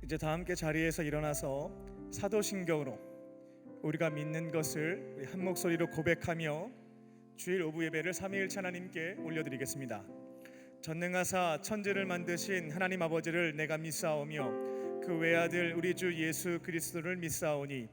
이제 다 함께 자리에서 일어나서 사도신경으로 우리가 믿는 것을 한 목소리로 고백하며 주일 오부 예배를 삼위일체 하나님께 올려드리겠습니다. 전능하사 천지를 만드신 하나님 아버지를 내가 믿사오며 그 외아들 우리 주 예수 그리스도를 믿사오니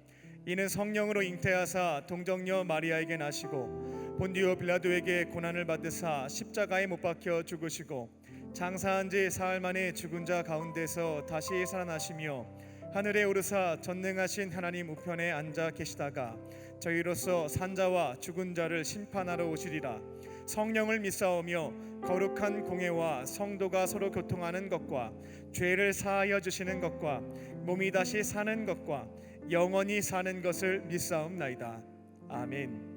이는 성령으로 잉태하사 동정녀 마리아에게 나시고 본디오 빌라도에게 고난을 받으사 십자가에 못 박혀 죽으시고 장사한 지 사흘 만에 죽은 자 가운데서 다시 살아나시며 하늘에 오르사 전능하신 하나님 우편에 앉아 계시다가 저희로서 산자와 죽은 자를 심판하러 오시리라. 성령을 믿사오며 거룩한 공회와 성도가 서로 교통하는 것과 죄를 사하여 주시는 것과 몸이 다시 사는 것과 영원히 사는 것을 믿사옵나이다. 아멘.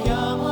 영원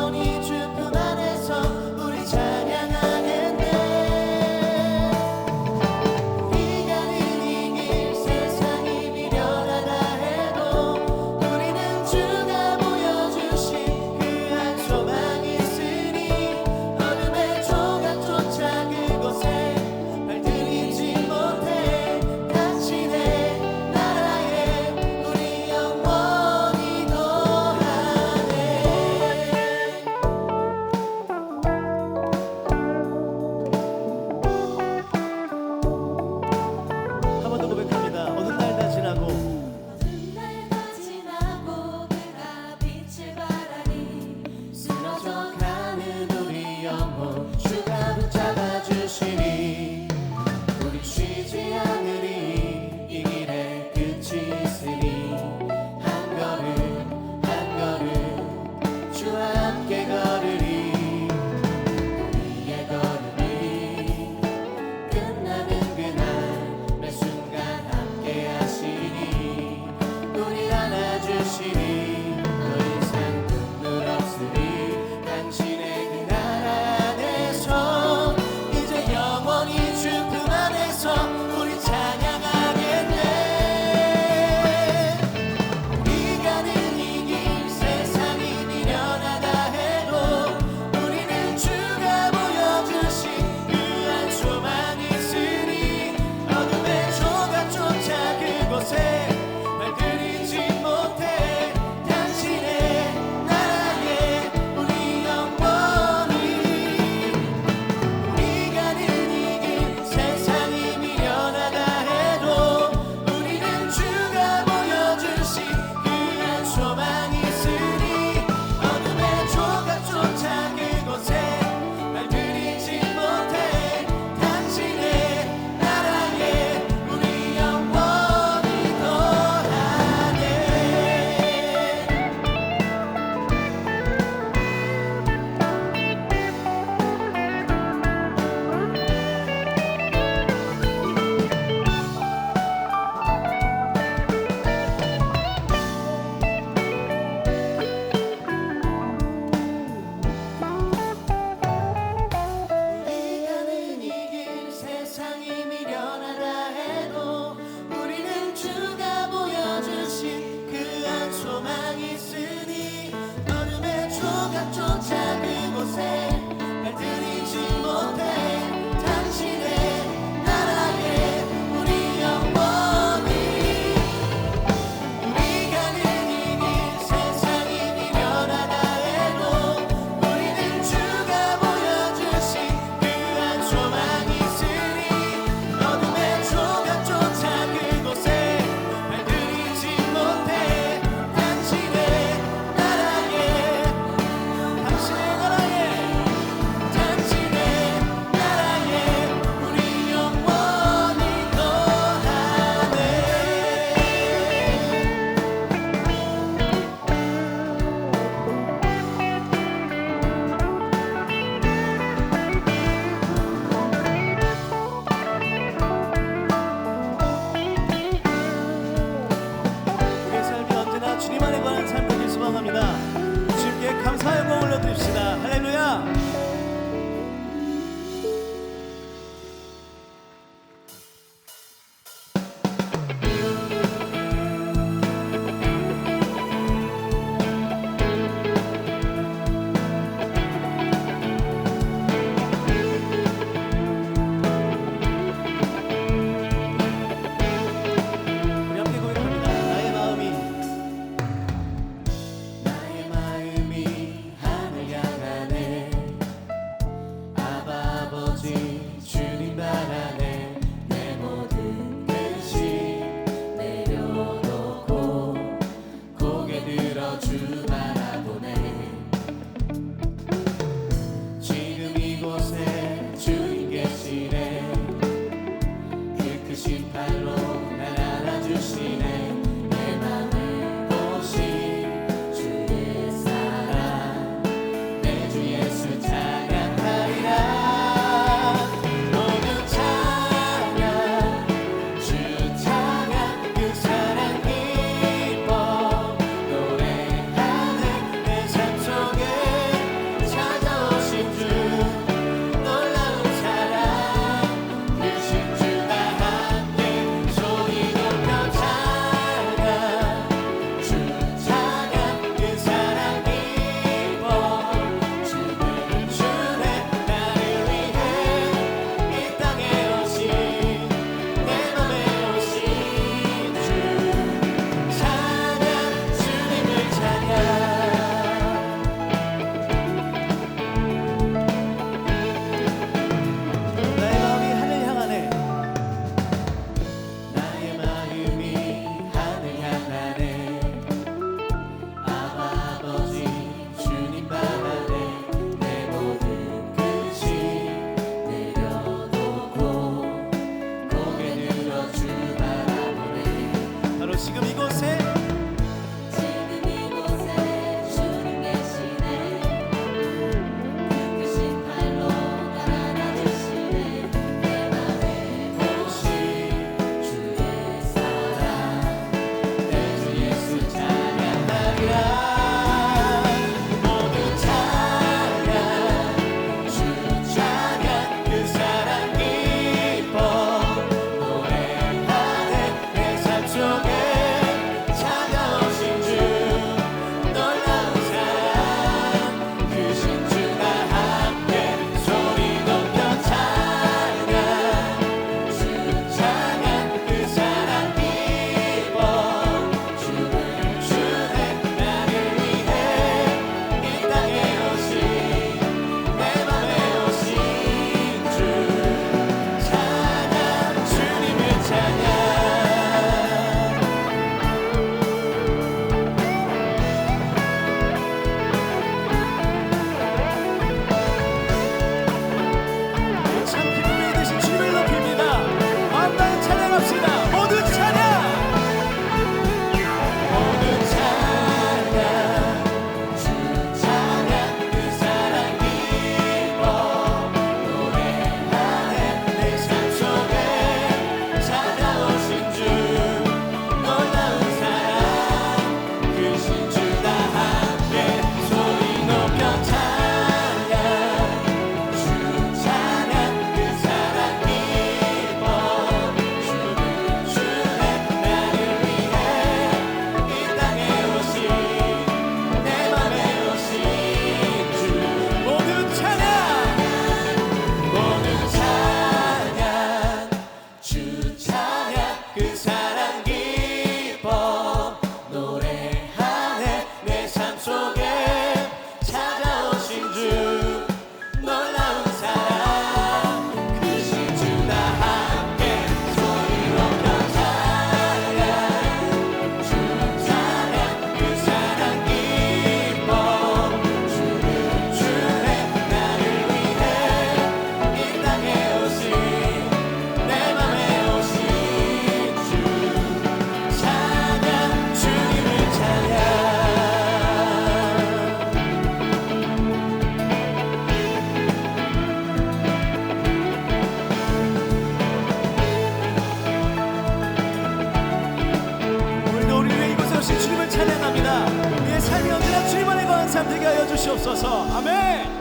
하여 주시옵소서. 아멘.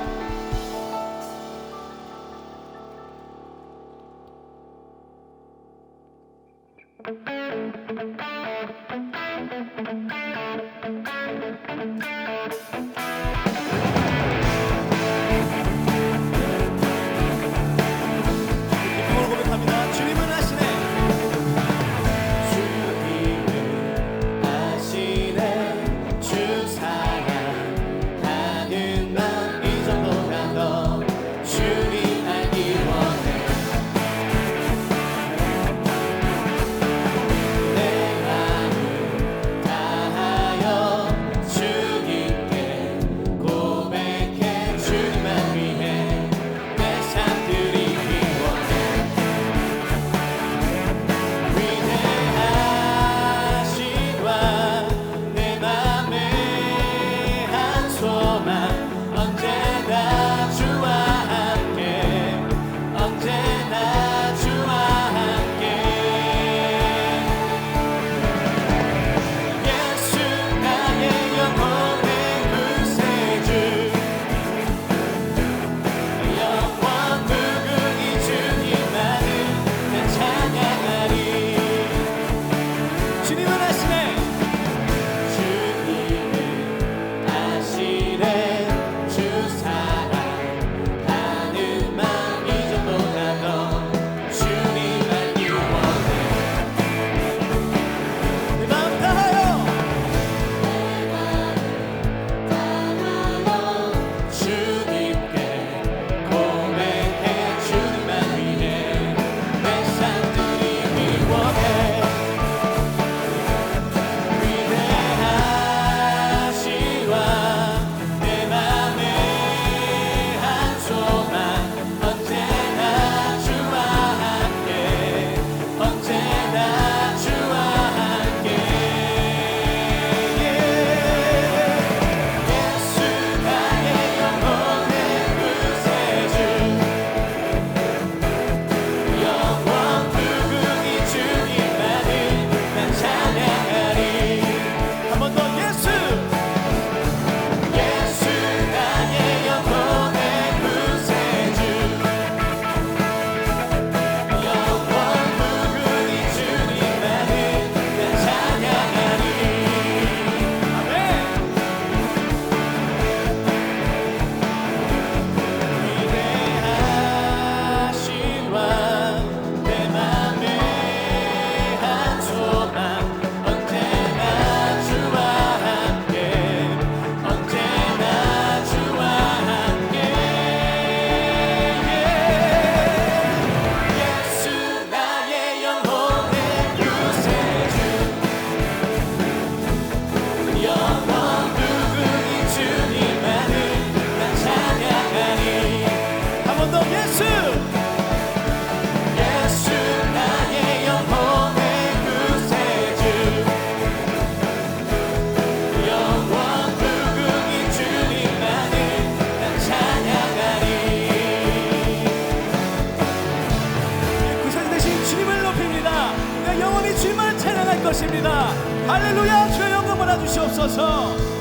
것입니다. 할렐루야. 주의 영광 받아주시옵소서.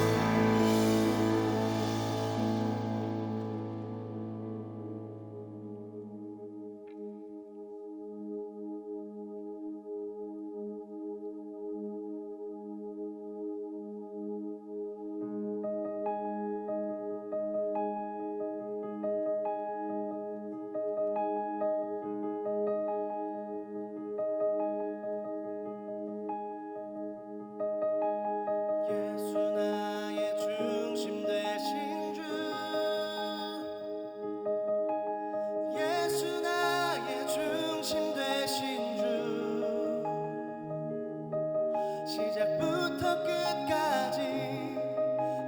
시작부터 끝까지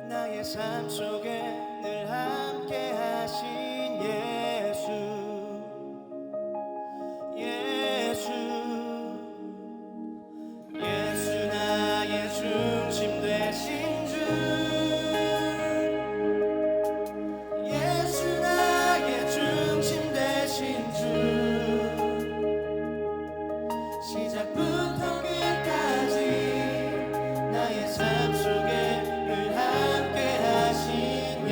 나의 삶 속에 늘 함께 하신 예수, 예수, 예수 나의 중심 되신 주, 예수 나의 중심 되신 주, 시작부터 끝까지 나의 삶 속에 늘 함께 하신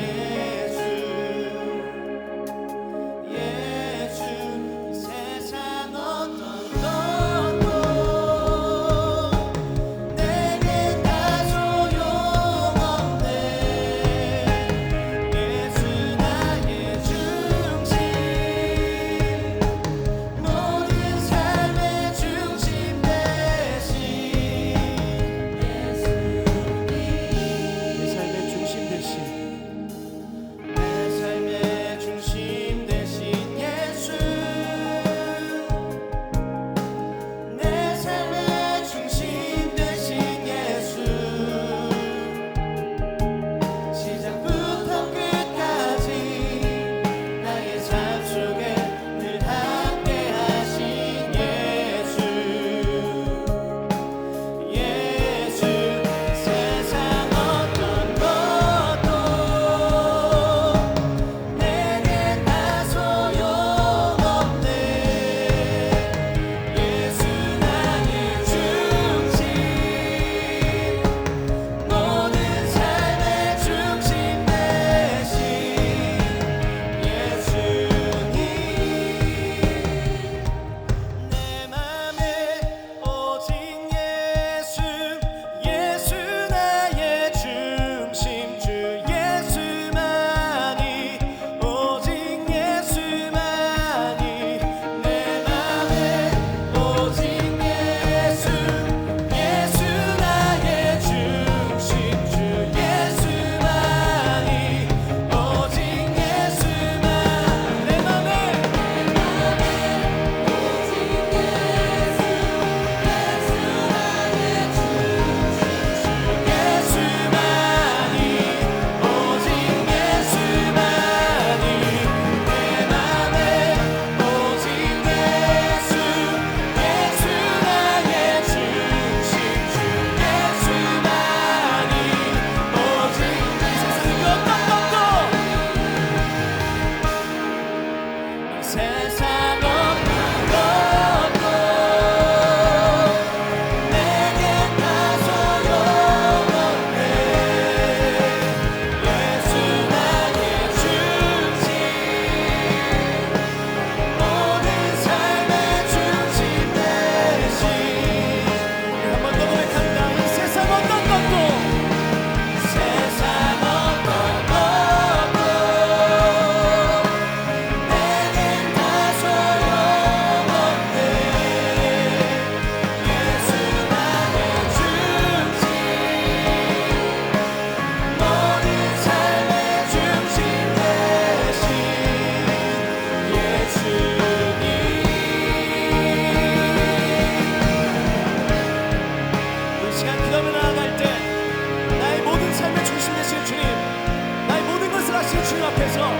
앞에서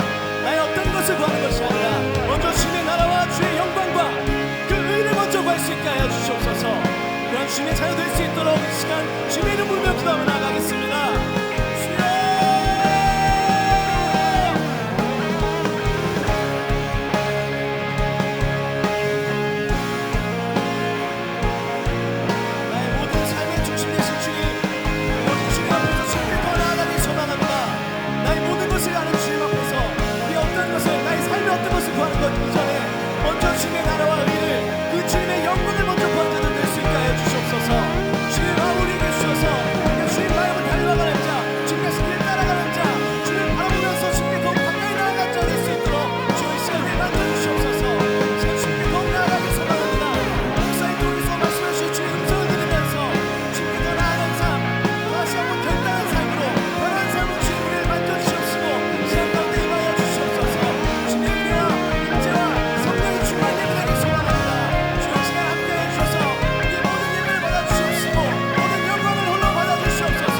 나의 어떤 것을 구하는 것이 아니라 먼저 주님의 나라와 주의 영광과 그 의를 먼저 구할 수 있게 하여 주시옵소서. 그런 주님의 자녀 될 수 있도록 이 시간 주님의 이름 부르며 기도하며 나아가겠습니다. 주여! 나의 모든 삶의 중심 되신 주님, 오직 주님 앞에서 주님을 더 나아가길 소망합니다. 나의 모든 것을 아는 주님 앞에서 이 어떤 것을, 나의 삶의 어떤 것을 구하는 것 이전에 먼저 주님의 나라와 의를, 그 주님의 영광을 먼저 구하는 자들 될 수 있게 하여 주시옵소서. 주님 마무리해 주셔서 주님 마음을 닮아가는 자, 주님의 길 따라가는 자, 주님을 바라보면서 주님께 더욱 가까이 나아간 자 될 수 있도록 주의 시간을 만들어주시옵소서. 제가 주님께 더욱 나아가길 소망합니다. 목사님 통해서 말씀하신 주의 음성을 들으면서 주님께 더 나아가는 삶, 다시 한번 결단한 삶으로 변한 삶으로 주의 우리를 만져주시옵시고 시간 가운데 임하여 주시옵소서. 주님의 은혜와 임재와 성령의 충만함을 내게 소망합니다. 주의 시간 함께해 주셔서 이 모든 예배를 받아주시옵시고 모든 영광을 홀로 받아주시옵소서.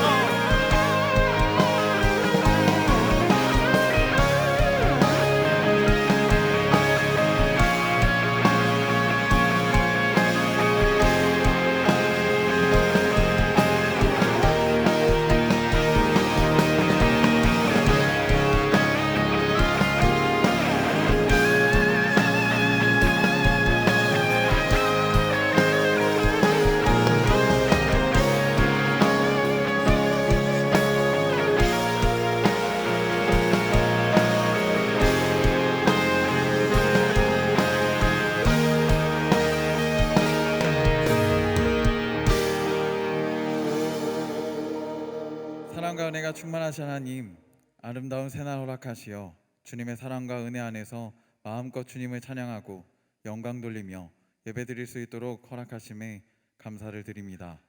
사랑과 은혜가 충만하신 하나님, 아름다운 새날 허락하시어 주님의 사랑과 은혜 안에서 마음껏 주님을 찬양하고 영광 돌리며 예배드릴 수 있도록 허락하심에 감사를 드립니다.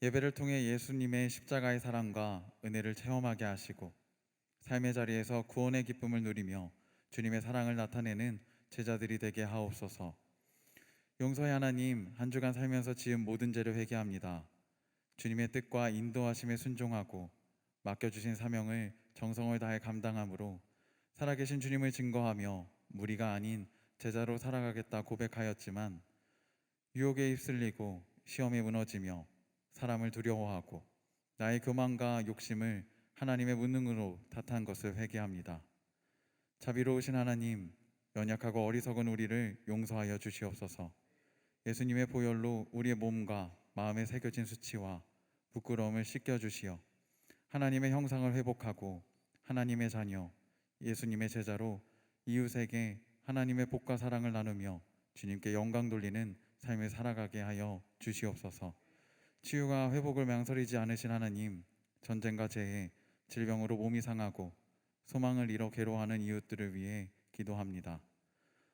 예배를 통해 예수님의 십자가의 사랑과 은혜를 체험하게 하시고 삶의 자리에서 구원의 기쁨을 누리며 주님의 사랑을 나타내는 제자들이 되게 하옵소서. 용서의 하나님, 한 주간 살면서 지은 모든 죄를 회개합니다. 주님의 뜻과 인도하심에 순종하고 맡겨주신 사명을 정성을 다해 감당함으로 살아계신 주님을 증거하며 무리가 아닌 제자로 살아가겠다 고백하였지만 유혹에 휩쓸리고 시험에 무너지며 사람을 두려워하고 나의 교만과 욕심을 하나님의 무능으로 탓한 것을 회개합니다. 자비로우신 하나님, 연약하고 어리석은 우리를 용서하여 주시옵소서. 예수님의 보혈로 우리의 몸과 마음에 새겨진 수치와 부끄러움을 씻겨주시어 하나님의 형상을 회복하고 하나님의 자녀, 예수님의 제자로 이웃에게 하나님의 복과 사랑을 나누며 주님께 영광 돌리는 삶을 살아가게 하여 주시옵소서. 치유가 회복을 망설이지 않으신 하나님, 전쟁과 재해, 질병으로 몸이 상하고 소망을 잃어 괴로워하는 이웃들을 위해 기도합니다.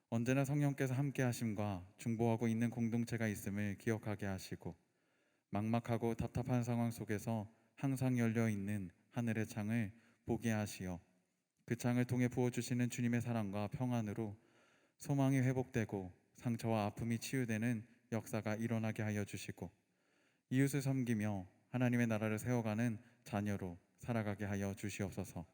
언제나 성령께서 함께 하심과 중보하고 있는 공동체가 있음을 기억하게 하시고 막막하고 답답한 상황 속에서 항상 열려있는 하늘의 창을 보게 하시어 그 창을 통해 부어주시는 주님의 사랑과 평안으로 소망이 회복되고 상처와 아픔이 치유되는 역사가 일어나게 하여 주시고 이웃을 섬기며 하나님의 나라를 세워가는 자녀로 살아가게 하여 주시옵소서.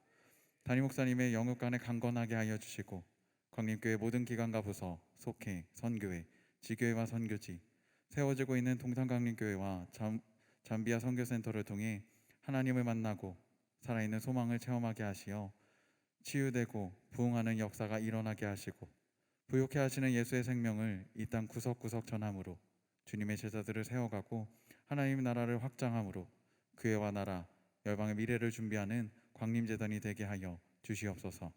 담임 목사님의 영육간에 강건하게 하여 주시고 광림교회 모든 기관과 부서, 속회, 선교회, 지교회와 선교지, 세워지고 있는 동산광림교회와 잠비아 선교센터를 통해 하나님을 만나고 살아있는 소망을 체험하게 하시어 치유되고 부흥하는 역사가 일어나게 하시고 부욕해 하시는 예수의 생명을 이 땅 구석구석 전함으로 주님의 제자들을 세워가고 하나님의 나라를 확장함으로 교회와 나라, 열방의 미래를 준비하는 광림재단이 되게 하여 주시옵소서.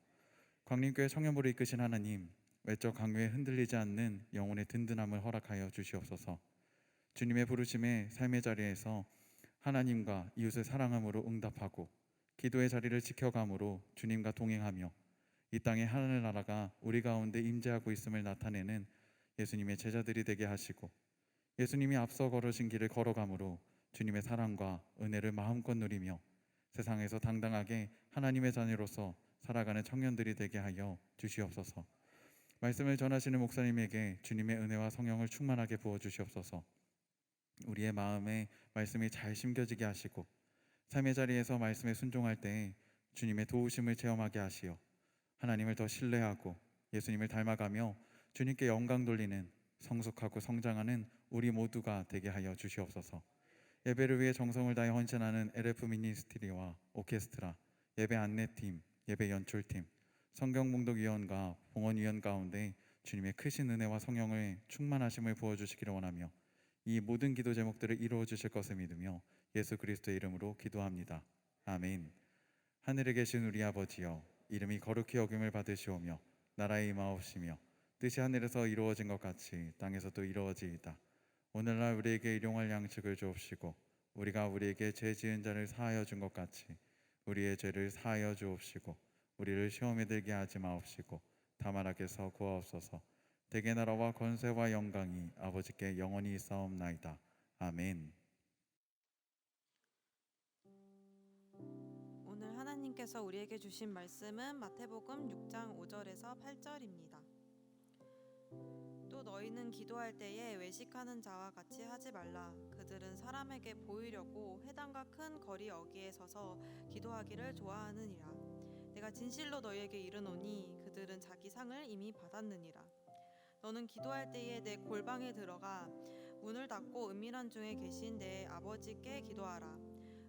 광림교회 청년부를 이끄신 하나님, 외적 강요에 흔들리지 않는 영혼의 든든함을 허락하여 주시옵소서. 주님의 부르심에 삶의 자리에서 하나님과 이웃을 사랑함으로 응답하고 기도의 자리를 지켜감으로 주님과 동행하며 이 땅의 하늘나라가 우리 가운데 임재하고 있음을 나타내는 예수님의 제자들이 되게 하시고 예수님이 앞서 걸으신 길을 걸어감으로 주님의 사랑과 은혜를 마음껏 누리며 세상에서 당당하게 하나님의 자녀로서 살아가는 청년들이 되게 하여 주시옵소서. 말씀을 전하시는 목사님에게 주님의 은혜와 성령을 충만하게 부어주시옵소서. 우리의 마음에 말씀이 잘 심겨지게 하시고 삶의 자리에서 말씀에 순종할 때에 주님의 도우심을 체험하게 하시어 하나님을 더 신뢰하고 예수님을 닮아가며 주님께 영광 돌리는 성숙하고 성장하는 우리 모두가 되게 하여 주시옵소서. 예배를 위해 정성을 다해 헌신하는 LF 미니스트리와 오케스트라, 예배 안내팀, 예배 연출팀, 성경봉독위원과 봉헌위원 가운데 주님의 크신 은혜와 성령의 충만하심을 부어주시기를 원하며 이 모든 기도 제목들을 이루어 주실 것을 믿으며 예수 그리스도의 이름으로 기도합니다. 아멘. 하늘에 계신 우리 아버지여, 이름이 거룩히 여김을 받으시오며 나라의 임하옵시며 뜻이 하늘에서 이루어진 것 같이 땅에서도 이루어지이다. 오늘날 우리에게 일용할 양식을 주옵시고 우리가 우리에게 죄 지은 자를 사하여 준 것 같이 우리의 죄를 사하여 주옵시고 우리를 시험에 들게 하지 마옵시고 다만 악에서 구하옵소서. 대개 나라와 권세와 영광이 아버지께 영원히 있사옵나이다. 아멘. 오늘 하나님께서 우리에게 주신 말씀은 마태복음 6장 5절에서 8절입니다. 또 너희는 기도할 때에 외식하는 자와 같이 하지 말라. 그들은 사람에게 보이려고 회당과 큰 거리 어귀에 서서 기도하기를 좋아하느니라. 내가 진실로 너희에게 이르노니 그들은 자기 상을 이미 받았느니라. 너는 기도할 때에 내 골방에 들어가 문을 닫고 은밀한 중에 계신 내 아버지께 기도하라.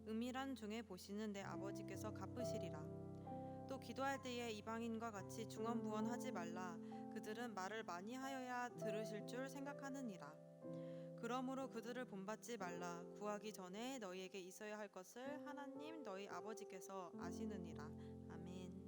은밀한 중에 보시는 내 아버지께서 갚으시리라. 또 기도할 때에 이방인과 같이 중언부언하지 말라. 그들은 말을 많이 하여야 들으실 줄 생각하느니라. 그러므로 그들을 본받지 말라. 구하기 전에 너희에게 있어야 할 것을 하나님 너희 아버지께서 아시느니라. 아멘.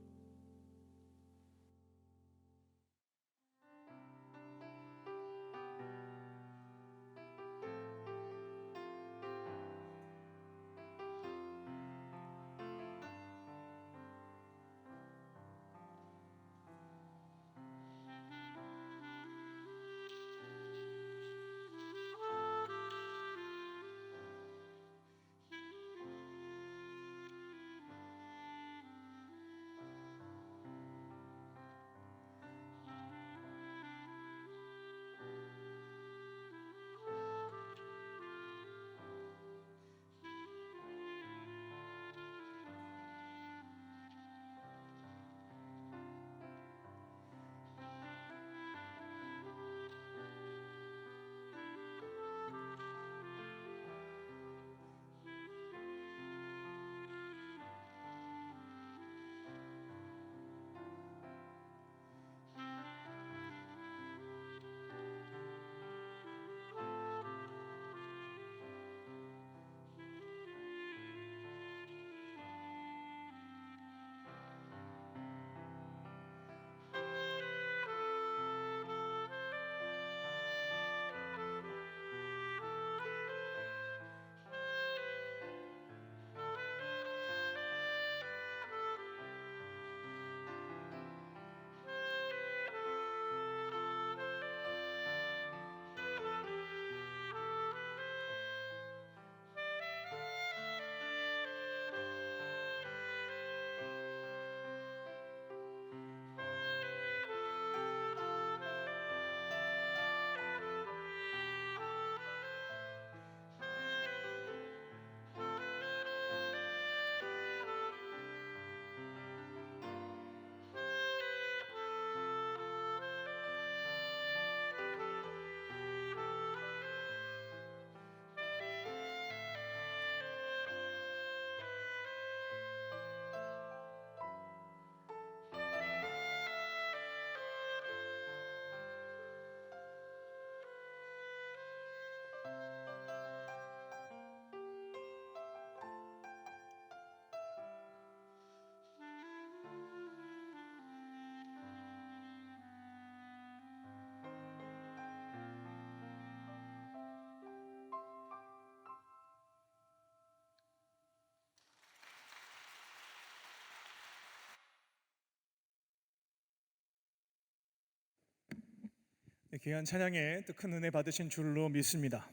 귀한 찬양에 또 큰 은혜 받으신 줄로 믿습니다.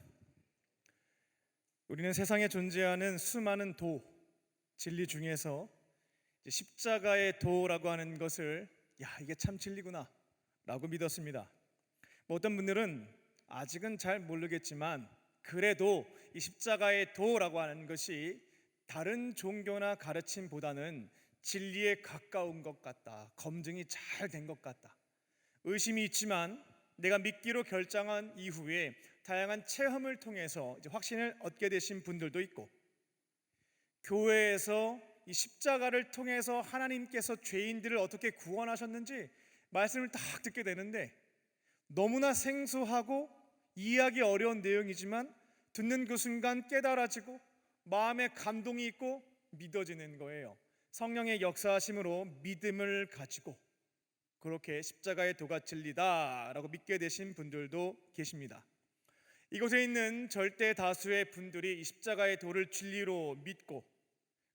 우리는 세상에 존재하는 수많은 도, 진리 중에서 십자가의 도라고 하는 것을 이게 참 진리구나 라고 믿었습니다. 어떤 분들은 아직은 잘 모르겠지만 그래도 이 십자가의 도라고 하는 것이 다른 종교나 가르침보다는 진리에 가까운 것 같다. 검증이 잘 된 것 같다. 의심이 있지만 내가 믿기로 결정한 이후에 다양한 체험을 통해서 이제 확신을 얻게 되신 분들도 있고, 교회에서 이 십자가를 통해서 하나님께서 죄인들을 어떻게 구원하셨는지 말씀을 딱 듣게 되는데 너무나 생소하고 이해하기 어려운 내용이지만 듣는 그 순간 깨달아지고 마음에 감동이 있고 믿어지는 거예요. 성령의 역사하심으로 믿음을 가지고 그렇게 십자가의 도가 진리다라고 믿게 되신 분들도 계십니다. 이곳에 있는 절대 다수의 분들이 이 십자가의 도를 진리로 믿고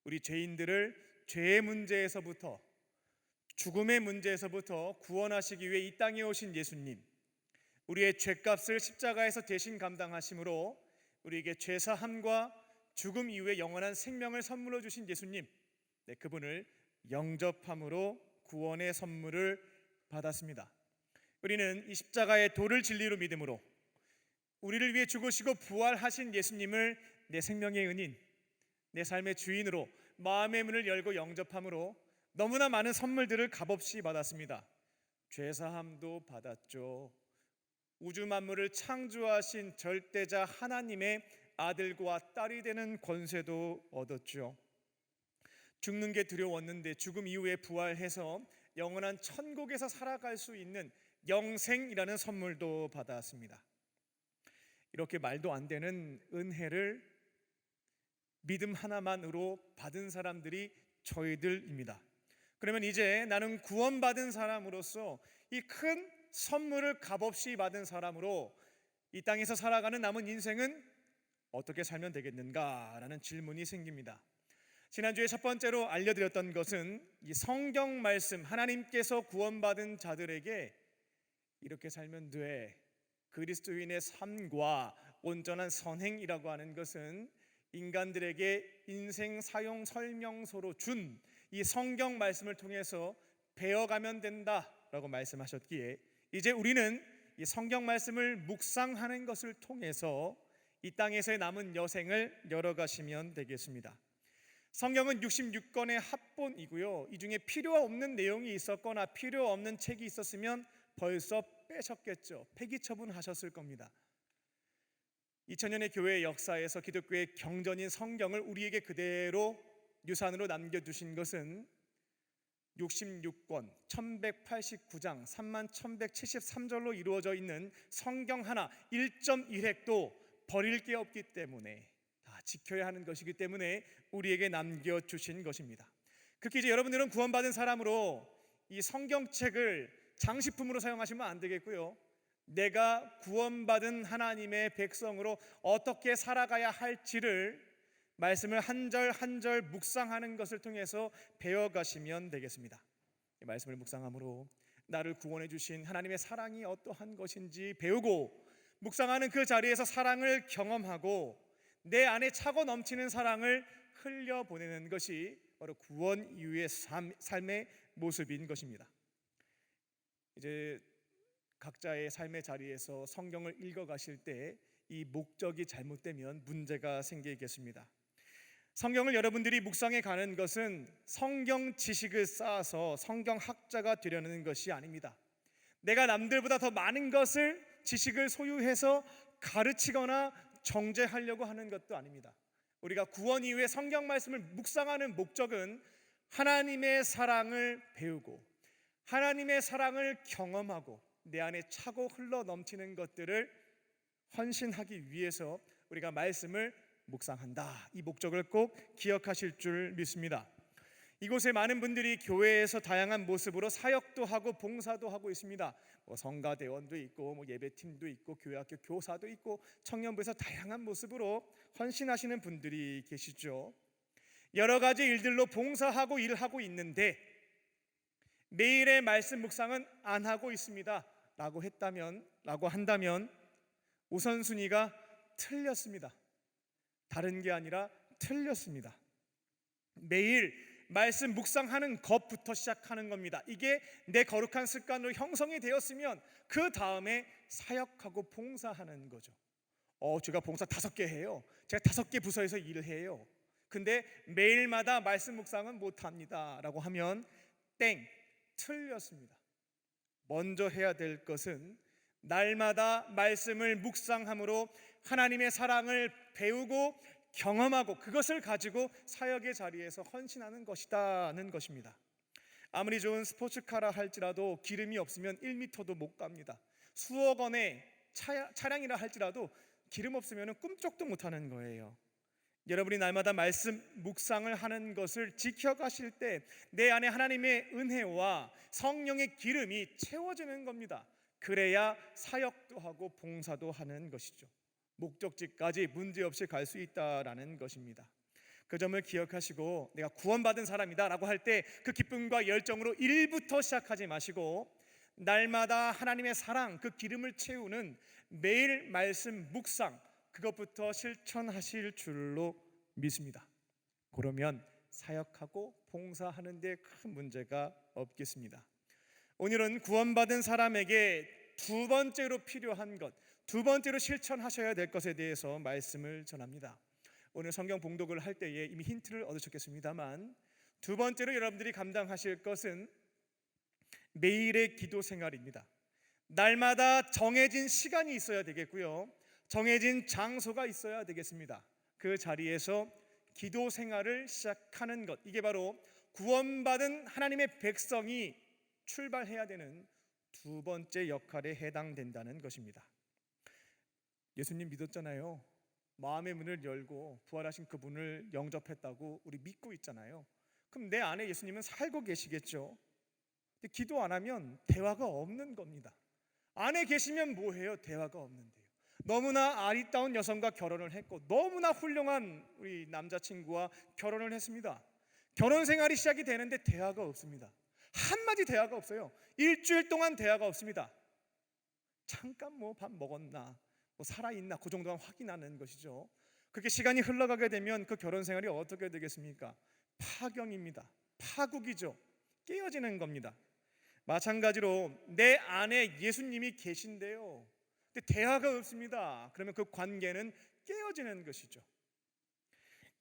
우리 죄인들을 죄의 문제에서부터, 죽음의 문제에서부터 구원하시기 위해 이 땅에 오신 예수님, 우리의 죄값을 십자가에서 대신 감당하심으로 우리에게 죄사함과 죽음 이후에 영원한 생명을 선물로 주신 예수님, 그분을 영접함으로 구원의 선물을 받았습니다. 우리는 이 십자가의 도를 진리로 믿음으로 우리를 위해 죽으시고 부활하신 예수님을 내 생명의 은인, 내 삶의 주인으로 마음의 문을 열고 영접함으로 너무나 많은 선물들을 값없이 받았습니다. 죄사함도 받았죠. 우주 만물을 창조하신 절대자 하나님의 아들과 딸이 되는 권세도 얻었죠. 죽는 게 두려웠는데 죽음 이후에 부활해서 영원한 천국에서 살아갈 수 있는 영생이라는 선물도 받았습니다. 이렇게 말도 안 되는 은혜를 믿음 하나만으로 받은 사람들이 저희들입니다. 그러면 이제 나는 구원받은 사람으로서 이 큰 선물을 값없이 받은 사람으로 이 땅에서 살아가는 남은 인생은 어떻게 살면 되겠는가라는 질문이 생깁니다. 지난주에 첫 번째로 알려드렸던 것은 이 성경 말씀, 하나님께서 구원받은 자들에게 이렇게 살면 돼, 그리스도인의 삶과 온전한 선행이라고 하는 것은 인간들에게 인생 사용 설명서로 준 이 성경 말씀을 통해서 배워가면 된다라고 말씀하셨기에 이제 우리는 이 성경 말씀을 묵상하는 것을 통해서 이 땅에서의 남은 여생을 열어가시면 되겠습니다. 성경은 66권의 합본이고요. 이 중에 필요 없는 내용이 있었거나 필요 없는 책이 있었으면 벌써 빼셨겠죠. 폐기 처분하셨을 겁니다. 2000년의 교회 역사에서 기독교의 경전인 성경을 우리에게 그대로 유산으로 남겨두신 것은 66권 1189장 31,173절로 이루어져 있는 성경 하나 1.1획도 버릴 게 없기 때문에 다 지켜야 하는 것이기 때문에 우리에게 남겨주신 것입니다. 특히 이제 여러분들은 구원받은 사람으로 이 성경책을 장식품으로 사용하시면 안 되겠고요. 내가 구원받은 하나님의 백성으로 어떻게 살아가야 할지를 말씀을 한 절 한 절 묵상하는 것을 통해서 배워가시면 되겠습니다. 이 말씀을 묵상함으로 나를 구원해 주신 하나님의 사랑이 어떠한 것인지 배우고 묵상하는 그 자리에서 사랑을 경험하고 내 안에 차고 넘치는 사랑을 흘려보내는 것이 바로 구원 이후의 삶의 모습인 것입니다. 이제 각자의 삶의 자리에서 성경을 읽어가실 때 이 목적이 잘못되면 문제가 생기겠습니다. 성경을 여러분들이 묵상해 가는 것은 성경 지식을 쌓아서 성경학자가 되려는 것이 아닙니다. 내가 남들보다 더 많은 것을 지식을 소유해서 가르치거나 정죄하려고 하는 것도 아닙니다. 우리가 구원 이후에 성경 말씀을 묵상하는 목적은 하나님의 사랑을 배우고 하나님의 사랑을 경험하고 내 안에 차고 흘러 넘치는 것들을 헌신하기 위해서 우리가 말씀을 묵상한다. 이 목적을 꼭 기억하실 줄 믿습니다. 이곳에 많은 분들이 교회에서 다양한 모습으로 사역도 하고 봉사도 하고 있습니다. 성가대원도 있고 예배팀도 있고 교회학교 교사도 있고 청년부에서 다양한 모습으로 헌신하시는 분들이 계시죠. 여러 가지 일들로 봉사하고 일하고 있는데 매일의 말씀 묵상은 안 하고 있습니다 라고 한다면 우선순위가 틀렸습니다. 다른 게 아니라 틀렸습니다. 매일 말씀 묵상하는 것부터 시작하는 겁니다. 이게 내 거룩한 습관으로 형성이 되었으면 그 다음에 사역하고 봉사하는 거죠. 제가 봉사 5개 해요. 제가 5개 부서에서 일을 해요. 근데 매일마다 말씀 묵상은 못합니다 라고 하면 땡, 틀렸습니다. 먼저 해야 될 것은 날마다 말씀을 묵상함으로 하나님의 사랑을 배우고 경험하고 그것을 가지고 사역의 자리에서 헌신하는 것이다는 것입니다. 아무리 좋은 스포츠카라 할지라도 기름이 없으면 1m도 못 갑니다. 수억 원의 차량이라 할지라도 기름 없으면 꿈쩍도 못하는 거예요. 여러분이 날마다 말씀 묵상을 하는 것을 지켜가실 때 내 안에 하나님의 은혜와 성령의 기름이 채워지는 겁니다. 그래야 사역도 하고 봉사도 하는 것이죠. 목적지까지 문제없이 갈 수 있다라는 것입니다. 그 점을 기억하시고 내가 구원받은 사람이다 라고 할 때 그 기쁨과 열정으로 일부터 시작하지 마시고 날마다 하나님의 사랑, 그 기름을 채우는 매일 말씀 묵상, 그것부터 실천하실 줄로 믿습니다. 그러면 사역하고 봉사하는 데 큰 문제가 없겠습니다. 오늘은 구원받은 사람에게 두 번째로 필요한 것, 두 번째로 실천하셔야 될 것에 대해서 말씀을 전합니다. 오늘 성경 봉독을 할 때에 이미 힌트를 얻으셨겠습니다만 두 번째로 여러분들이 감당하실 것은 매일의 기도 생활입니다. 날마다 정해진 시간이 있어야 되겠고요, 정해진 장소가 있어야 되겠습니다. 그 자리에서 기도 생활을 시작하는 것, 이게 바로 구원받은 하나님의 백성이 출발해야 되는 두 번째 역할에 해당된다는 것입니다. 예수님 믿었잖아요. 마음의 문을 열고 부활하신 그분을 영접했다고 우리 믿고 있잖아요. 그럼 내 안에 예수님은 살고 계시겠죠. 근데 기도 안 하면 대화가 없는 겁니다. 안에 계시면 뭐해요? 대화가 없는데요. 너무나 아리따운 여성과 결혼을 했고 너무나 훌륭한 우리 남자친구와 결혼을 했습니다. 결혼 생활이 시작이 되는데 대화가 없습니다. 한마디 대화가 없어요. 일주일 동안 대화가 없습니다. 잠깐 뭐 밥 먹었나, 뭐 살아있나, 그 정도만 확인하는 것이죠. 그렇게 시간이 흘러가게 되면 그 결혼 생활이 어떻게 되겠습니까? 파경입니다. 파국이죠. 깨어지는 겁니다. 마찬가지로 내 안에 예수님이 계신데요, 근데 대화가 없습니다. 그러면 그 관계는 깨어지는 것이죠.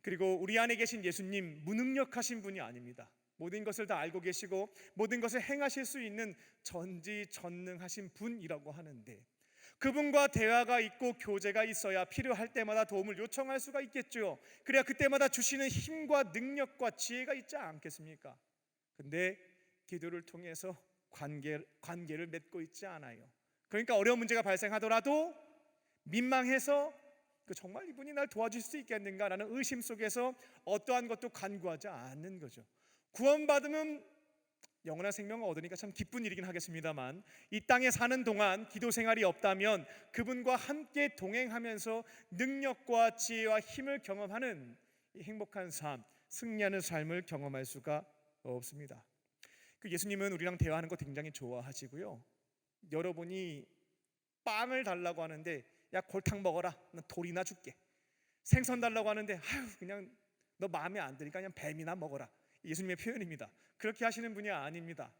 그리고 우리 안에 계신 예수님 무능력하신 분이 아닙니다. 모든 것을 다 알고 계시고 모든 것을 행하실 수 있는 전지전능하신 분이라고 하는데 그분과 대화가 있고 교제가 있어야 필요할 때마다 도움을 요청할 수가 있겠죠. 그래야 그때마다 주시는 힘과 능력과 지혜가 있지 않겠습니까? 근데 기도를 통해서 관계를 맺고 있지 않아요. 그러니까 어려운 문제가 발생하더라도 민망해서 정말 이분이 날 도와줄 수 있겠는가라는 의심 속에서 어떠한 것도 간구하지 않는 거죠. 구원받으면 영원한 생명을 얻으니까 참 기쁜 일이긴 하겠습니다만 이 땅에 사는 동안 기도 생활이 없다면 그분과 함께 동행하면서 능력과 지혜와 힘을 경험하는 이 행복한 삶, 승리하는 삶을 경험할 수가 없습니다. 그 예수님은 우리랑 대화하는 거 굉장히 좋아하시고요, 여러분이 빵을 달라고 하는데 야 골탕 먹어라, 난 돌이나 줄게. 생선 달라고 하는데 아유 그냥 너 마음에 안 드니까 그냥 뱀이나 먹어라. 예수님의 표현입니다. 그렇게 하시는 분이 아닙니다.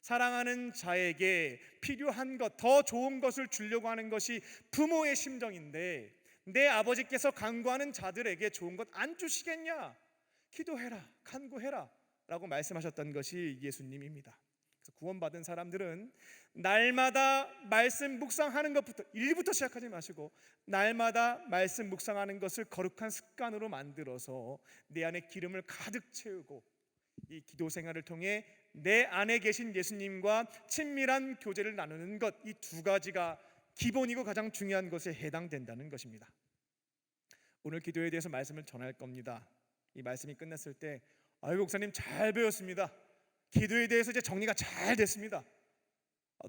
사랑하는 자에게 필요한 것, 더 좋은 것을 주려고 하는 것이 부모의 심정인데 내 아버지께서 간구하는 자들에게 좋은 것 안 주시겠냐? 기도해라, 간구해라 라고 말씀하셨던 것이 예수님입니다. 그래서 구원받은 사람들은 날마다 말씀 묵상하는 것부터, 일부터 시작하지 마시고 날마다 말씀 묵상하는 것을 거룩한 습관으로 만들어서 내 안에 기름을 가득 채우고 이 기도 생활을 통해 내 안에 계신 예수님과 친밀한 교제를 나누는 것, 이 두 가지가 기본이고 가장 중요한 것에 해당된다는 것입니다. 오늘 기도에 대해서 말씀을 전할 겁니다. 이 말씀이 끝났을 때 아이고 목사님 잘 배웠습니다. 기도에 대해서 이제 정리가 잘 됐습니다.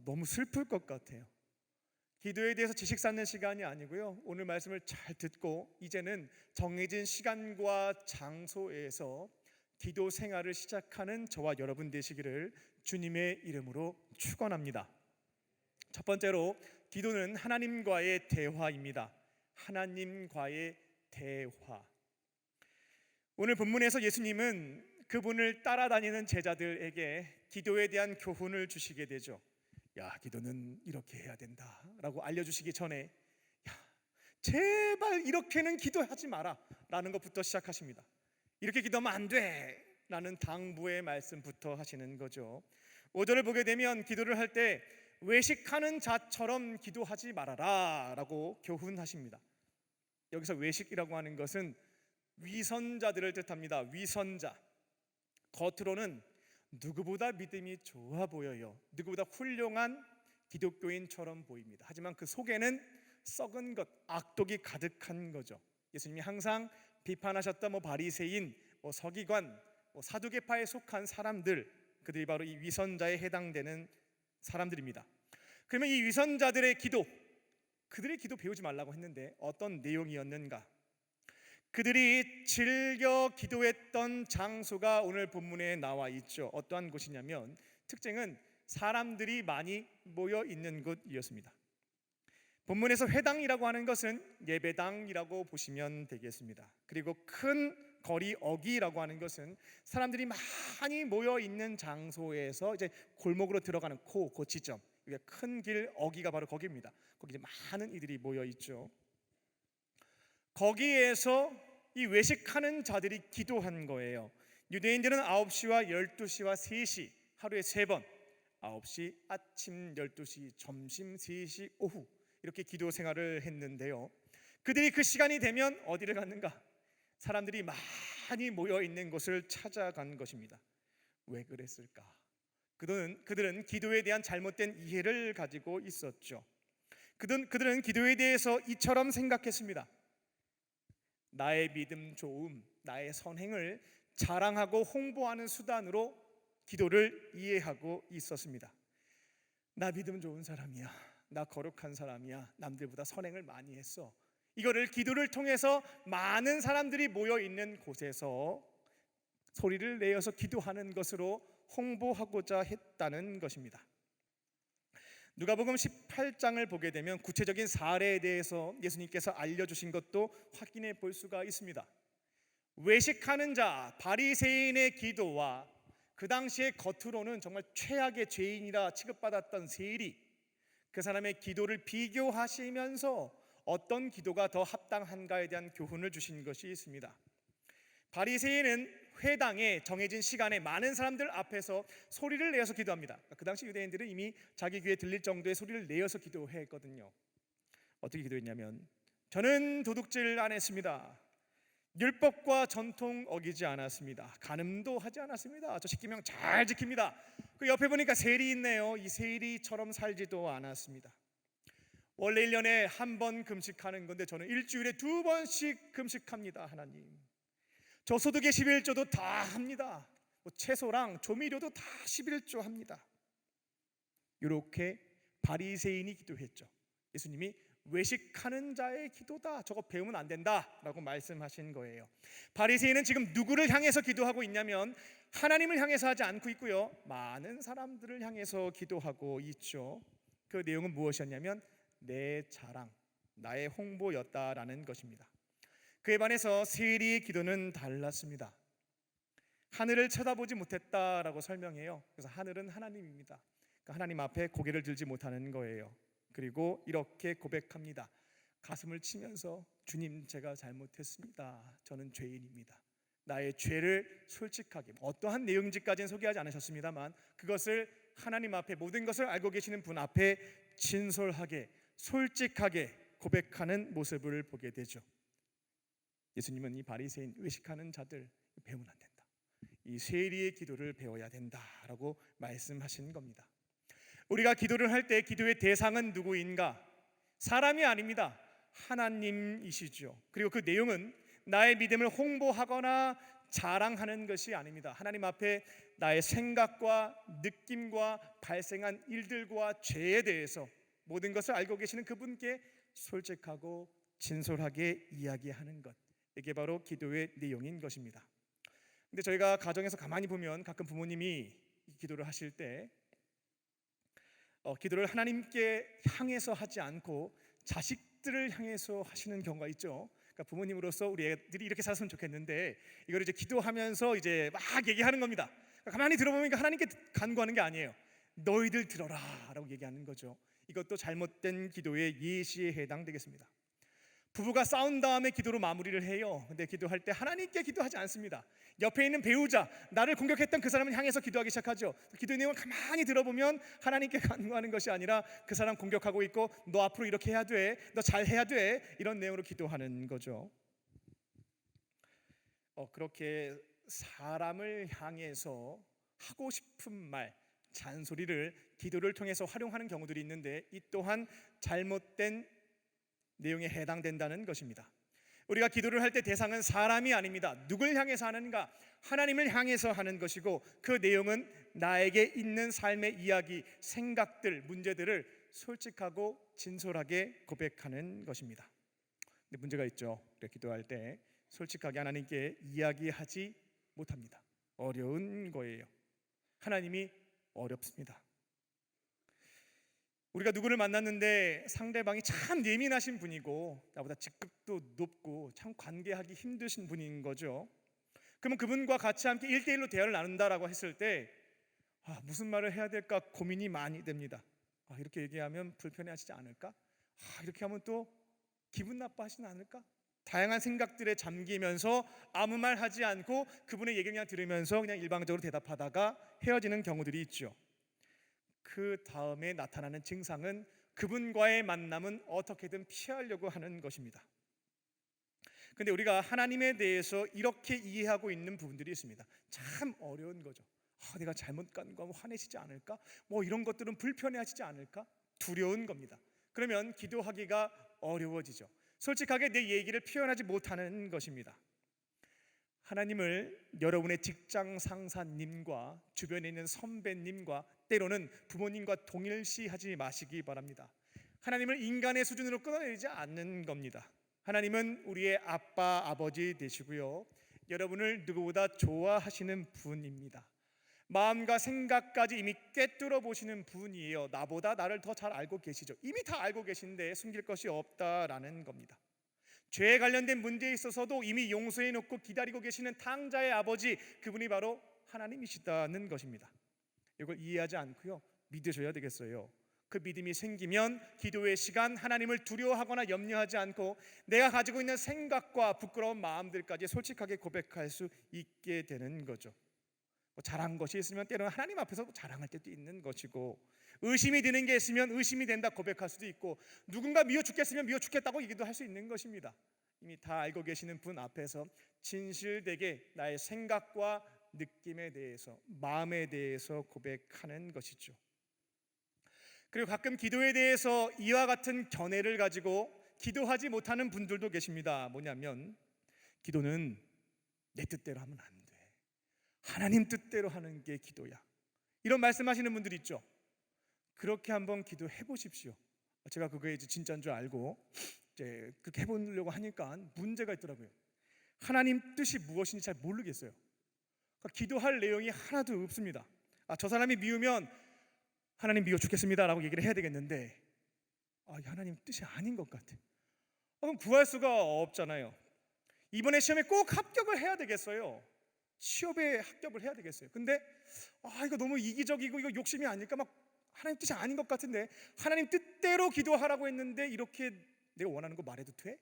너무 슬플 것 같아요. 기도에 대해서 지식 쌓는 시간이 아니고요, 오늘 말씀을 잘 듣고 이제는 정해진 시간과 장소에서 기도 생활을 시작하는 저와 여러분 되시기를 주님의 이름으로 축원합니다. 첫 번째로 기도는 하나님과의 대화입니다. 하나님과의 대화. 오늘 본문에서 예수님은 그분을 따라다니는 제자들에게 기도에 대한 교훈을 주시게 되죠. 야, 기도는 이렇게 해야 된다 라고 알려주시기 전에 야, 제발 이렇게는 기도하지 마라 라는 것부터 시작하십니다. 이렇게 기도하면 안 돼 라는 당부의 말씀부터 하시는 거죠. 5절을 보게 되면 기도를 할 때 외식하는 자처럼 기도하지 말아라 라고 교훈하십니다. 여기서 외식이라고 하는 것은 위선자들을 뜻합니다. 위선자. 겉으로는 누구보다 믿음이 좋아 보여요. 누구보다 훌륭한 기독교인처럼 보입니다. 하지만 그 속에는 썩은 것, 악독이 가득한 거죠. 예수님이 항상 비판하셨던 바리새인, 서기관, 사두개파에 속한 사람들, 그들이 바로 이 위선자에 해당되는 사람들입니다. 그러면 이 위선자들의 기도, 그들의 기도 배우지 말라고 했는데 어떤 내용이었는가? 그들이 즐겨 기도했던 장소가 오늘 본문에 나와 있죠. 어떠한 곳이냐면 특징은 사람들이 많이 모여 있는 곳이었습니다. 본문에서 회당이라고 하는 것은 예배당이라고 보시면 되겠습니다. 그리고 큰 거리 어기라고 하는 것은 사람들이 많이 모여 있는 장소에서 이제 골목으로 들어가는 그 지점, 큰 길 어기가 바로 거기입니다. 거기 이제 많은 이들이 모여 있죠. 거기에서 이 외식하는 자들이 기도한 거예요. 유대인들은 9시와 12시와 3시 하루에 3번, 9시 아침, 12시 점심, 3시 오후 이렇게 기도 생활을 했는데요. 그들이 그 시간이 되면 어디를 갔는가? 사람들이 많이 모여 있는 곳을 찾아간 것입니다. 왜 그랬을까? 그들은 기도에 대한 잘못된 이해를 가지고 있었죠. 그들은 기도에 대해서 이처럼 생각했습니다. 나의 믿음 좋음, 나의 선행을 자랑하고 홍보하는 수단으로 기도를 이해하고 있었습니다. 나 믿음 좋은 사람이야, 나 거룩한 사람이야, 남들보다 선행을 많이 했어. 이거를 기도를 통해서 많은 사람들이 모여 있는 곳에서 소리를 내어서 기도하는 것으로 홍보하고자 했다는 것입니다. 누가복음 18장을 보게 되면 구체적인 사례에 대해서 예수님께서 알려주신 것도 확인해 볼 수가 있습니다. 외식하는 자 바리새인의 기도와 그 당시에 겉으로는 정말 최악의 죄인이라 취급받았던 세리, 그 사람의 기도를 비교하시면서 어떤 기도가 더 합당한가에 대한 교훈을 주신 것이 있습니다. 바리새인은 회당에 정해진 시간에 많은 사람들 앞에서 소리를 내어서 기도합니다. 그 당시 유대인들은 이미 자기 귀에 들릴 정도의 소리를 내어서 기도했거든요. 어떻게 기도했냐면, 저는 도둑질 안 했습니다. 율법과 전통 어기지 않았습니다. 간음도 하지 않았습니다. 저 십계명 잘 지킵니다. 그 옆에 보니까 세리 있네요. 이 세리처럼 살지도 않았습니다. 원래 1년에 한 번 금식하는 건데 저는 일주일에 2번씩 금식합니다. 하나님, 저 소득의 11조도 다 합니다. 채소랑 조미료도 다 11조 합니다. 이렇게 바리새인이 기도했죠. 예수님이 외식하는 자의 기도다, 저거 배우면 안 된다라고 말씀하신 거예요. 바리새인은 지금 누구를 향해서 기도하고 있냐면 하나님을 향해서 하지 않고 있고요, 많은 사람들을 향해서 기도하고 있죠. 그 내용은 무엇이었냐면 내 자랑, 나의 홍보였다라는 것입니다. 그에 반해서 세리의 기도는 달랐습니다. 하늘을 쳐다보지 못했다라고 설명해요. 그래서 하늘은 하나님입니다. 그러니까 하나님 앞에 고개를 들지 못하는 거예요. 그리고 이렇게 고백합니다. 가슴을 치면서, 주님, 제가 잘못했습니다. 저는 죄인입니다. 나의 죄를 솔직하게, 어떠한 내용인지까지는 소개하지 않으셨습니다만 그것을 하나님 앞에, 모든 것을 알고 계시는 분 앞에 진솔하게 솔직하게 고백하는 모습을 보게 되죠. 예수님은 이 바리새인, 외식하는 자들 배우면 안 된다, 이 세리의 기도를 배워야 된다라고 말씀하신 겁니다. 우리가 기도를 할 때 기도의 대상은 누구인가? 사람이 아닙니다. 하나님이시죠. 그리고 그 내용은 나의 믿음을 홍보하거나 자랑하는 것이 아닙니다. 하나님 앞에 나의 생각과 느낌과 발생한 일들과 죄에 대해서 모든 것을 알고 계시는 그분께 솔직하고 진솔하게 이야기하는 것, 이게 바로 기도의 내용인 것입니다. 근데 저희가 가정에서 가만히 보면 가끔 부모님이 기도를 하실 때 기도를 하나님께 향해서 하지 않고 자식들을 향해서 하시는 경우가 있죠. 그러니까 부모님으로서 우리 애들이 이렇게 살았으면 좋겠는데 이걸 이제 기도하면서 이제 막 얘기하는 겁니다. 그러니까 가만히 들어보니까 하나님께 간구하는 게 아니에요. 너희들 들어라라고 얘기하는 거죠. 이것도 잘못된 기도의 예시에 해당되겠습니다. 부부가 싸운 다음에 기도로 마무리를 해요. 근데 기도할 때 하나님께 기도하지 않습니다. 옆에 있는 배우자, 나를 공격했던 그 사람을 향해서 기도하기 시작하죠. 기도의 내용을 가만히 들어보면 하나님께 간구하는 것이 아니라 그 사람 공격하고 있고 너 앞으로 이렇게 해야 돼, 너 잘해야 돼, 이런 내용으로 기도하는 거죠. 그렇게 사람을 향해서 하고 싶은 말, 잔소리를 기도를 통해서 활용하는 경우들이 있는데 이 또한 잘못된 내용에 해당된다는 것입니다. 우리가 기도를 할 때 대상은 사람이 아닙니다. 누굴 향해서 하는가? 하나님을 향해서 하는 것이고 그 내용은 나에게 있는 삶의 이야기, 생각들, 문제들을 솔직하고 진솔하게 고백하는 것입니다. 근데 문제가 있죠. 기도할 때 솔직하게 하나님께 이야기하지 못합니다. 어려운 거예요. 하나님이 어렵습니다. 우리가 누구를 만났는데 상대방이 참 예민하신 분이고 나보다 직급도 높고 참 관계하기 힘드신 분인 거죠. 그러면 그분과 같이 함께 1대1로 대화를 나눈다라고 했을 때 무슨 말을 해야 될까 고민이 많이 됩니다. 이렇게 얘기하면 불편해하시지 않을까? 이렇게 하면 또 기분 나빠하시지 않을까? 다양한 생각들에 잠기면서 아무 말 하지 않고 그분의 얘기를 그냥 들으면서 그냥 일방적으로 대답하다가 헤어지는 경우들이 있죠. 그 다음에 나타나는 증상은 그분과의 만남은 어떻게든 피하려고 하는 것입니다. 근데 우리가 하나님에 대해서 이렇게 이해하고 있는 부분들이 있습니다. 참 어려운 거죠. 내가 잘못 간 거 화내시지 않을까? 이런 것들은 불편해하시지 않을까? 두려운 겁니다. 그러면 기도하기가 어려워지죠. 솔직하게 내 얘기를 표현하지 못하는 것입니다. 하나님을 여러분의 직장 상사님과 주변에 있는 선배님과 때로는 부모님과 동일시하지 마시기 바랍니다. 하나님을 인간의 수준으로 끌어내리지 않는 겁니다. 하나님은 우리의 아빠, 아버지 되시고요. 여러분을 누구보다 좋아하시는 분입니다. 마음과 생각까지 이미 꿰뚫어 보시는 분이에요. 나보다 나를 더 잘 알고 계시죠. 이미 다 알고 계신데 숨길 것이 없다라는 겁니다. 죄에 관련된 문제에 있어서도 이미 용서해 놓고 기다리고 계시는 탕자의 아버지, 그분이 바로 하나님이시다는 것입니다. 이걸 이해하지 않고요, 믿으셔야 되겠어요. 그 믿음이 생기면 기도의 시간 하나님을 두려워하거나 염려하지 않고 내가 가지고 있는 생각과 부끄러운 마음들까지 솔직하게 고백할 수 있게 되는 거죠. 잘한 것이 있으면 때로는 하나님 앞에서 자랑할 때도 있는 것이고, 의심이 드는 게 있으면 의심이 된다 고백할 수도 있고, 누군가 미워 죽겠으면 미워 죽겠다고 얘기도 할 수 있는 것입니다. 이미 다 알고 계시는 분 앞에서 진실되게 나의 생각과 느낌에 대해서, 마음에 대해서 고백하는 것이죠. 그리고 가끔 기도에 대해서 이와 같은 견해를 가지고 기도하지 못하는 분들도 계십니다. 뭐냐면 기도는 내 뜻대로 하면 안 돼, 하나님 뜻대로 하는 게 기도야, 이런 말씀하시는 분들이 있죠. 그렇게 한번 기도해 보십시오. 제가 그게 이제 진짜인 줄 알고 이제 그렇게 해보려고 하니까 문제가 있더라고요. 하나님 뜻이 무엇인지 잘 모르겠어요. 그러니까 기도할 내용이 하나도 없습니다. 저 사람이 미우면 하나님 미워 죽겠습니다라고 얘기를 해야 되겠는데 하나님 뜻이 아닌 것 같아. 그럼 구할 수가 없잖아요. 이번에 시험에 꼭 합격을 해야 되겠어요. 취업에 합격을 해야 되겠어요. 근데 이거 너무 이기적이고 이거 욕심이 아닐까, 막 하나님 뜻이 아닌 것 같은데 하나님 뜻대로 기도하라고 했는데 이렇게 내가 원하는 거 말해도 돼?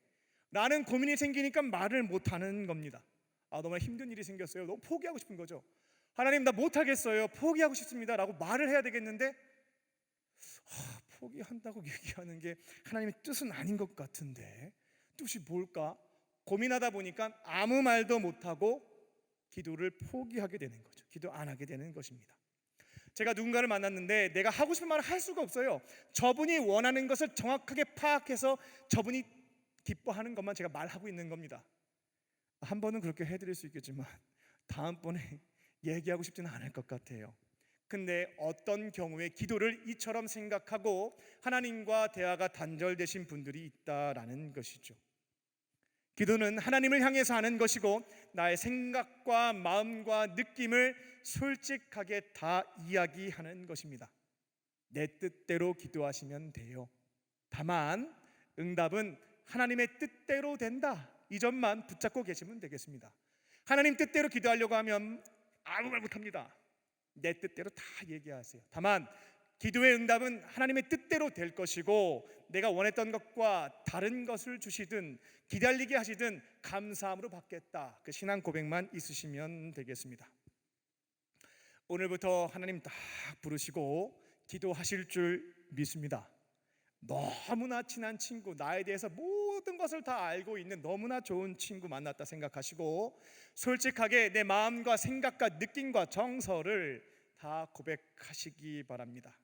라는 고민이 생기니까 말을 못하는 겁니다. 너무 힘든 일이 생겼어요. 너무 포기하고 싶은 거죠. 하나님 나 못하겠어요, 포기하고 싶습니다 라고 말을 해야 되겠는데 포기한다고 얘기하는 게 하나님의 뜻은 아닌 것 같은데 뜻이 뭘까? 고민하다 보니까 아무 말도 못하고 기도를 포기하게 되는 거죠. 기도 안 하게 되는 것입니다. 제가 누군가를 만났는데 내가 하고 싶은 말을 할 수가 없어요. 저분이 원하는 것을 정확하게 파악해서 저분이 기뻐하는 것만 제가 말하고 있는 겁니다. 한 번은 그렇게 해드릴 수 있겠지만 다음번에 얘기하고 싶지는 않을 것 같아요. 근데 어떤 경우에 기도를 이처럼 생각하고 하나님과 대화가 단절되신 분들이 있다라는 것이죠. 기도는 하나님을 향해서 하는 것이고 나의 생각과 마음과 느낌을 솔직하게 다 이야기하는 것입니다. 내 뜻대로 기도하시면 돼요. 다만 응답은 하나님의 뜻대로 된다, 이 점만 붙잡고 계시면 되겠습니다. 하나님 뜻대로 기도하려고 하면 아무 말 못합니다. 내 뜻대로 다 얘기하세요. 다만 기도의 응답은 하나님의 뜻대로 될 것이고 내가 원했던 것과 다른 것을 주시든 기다리게 하시든 감사함으로 받겠다. 그 신앙 고백만 있으시면 되겠습니다. 오늘부터 하나님 딱 부르시고 기도하실 줄 믿습니다. 너무나 친한 친구, 나에 대해서 모든 것을 다 알고 있는 너무나 좋은 친구 만났다 생각하시고 솔직하게 내 마음과 생각과 느낌과 정서를 다 고백하시기 바랍니다.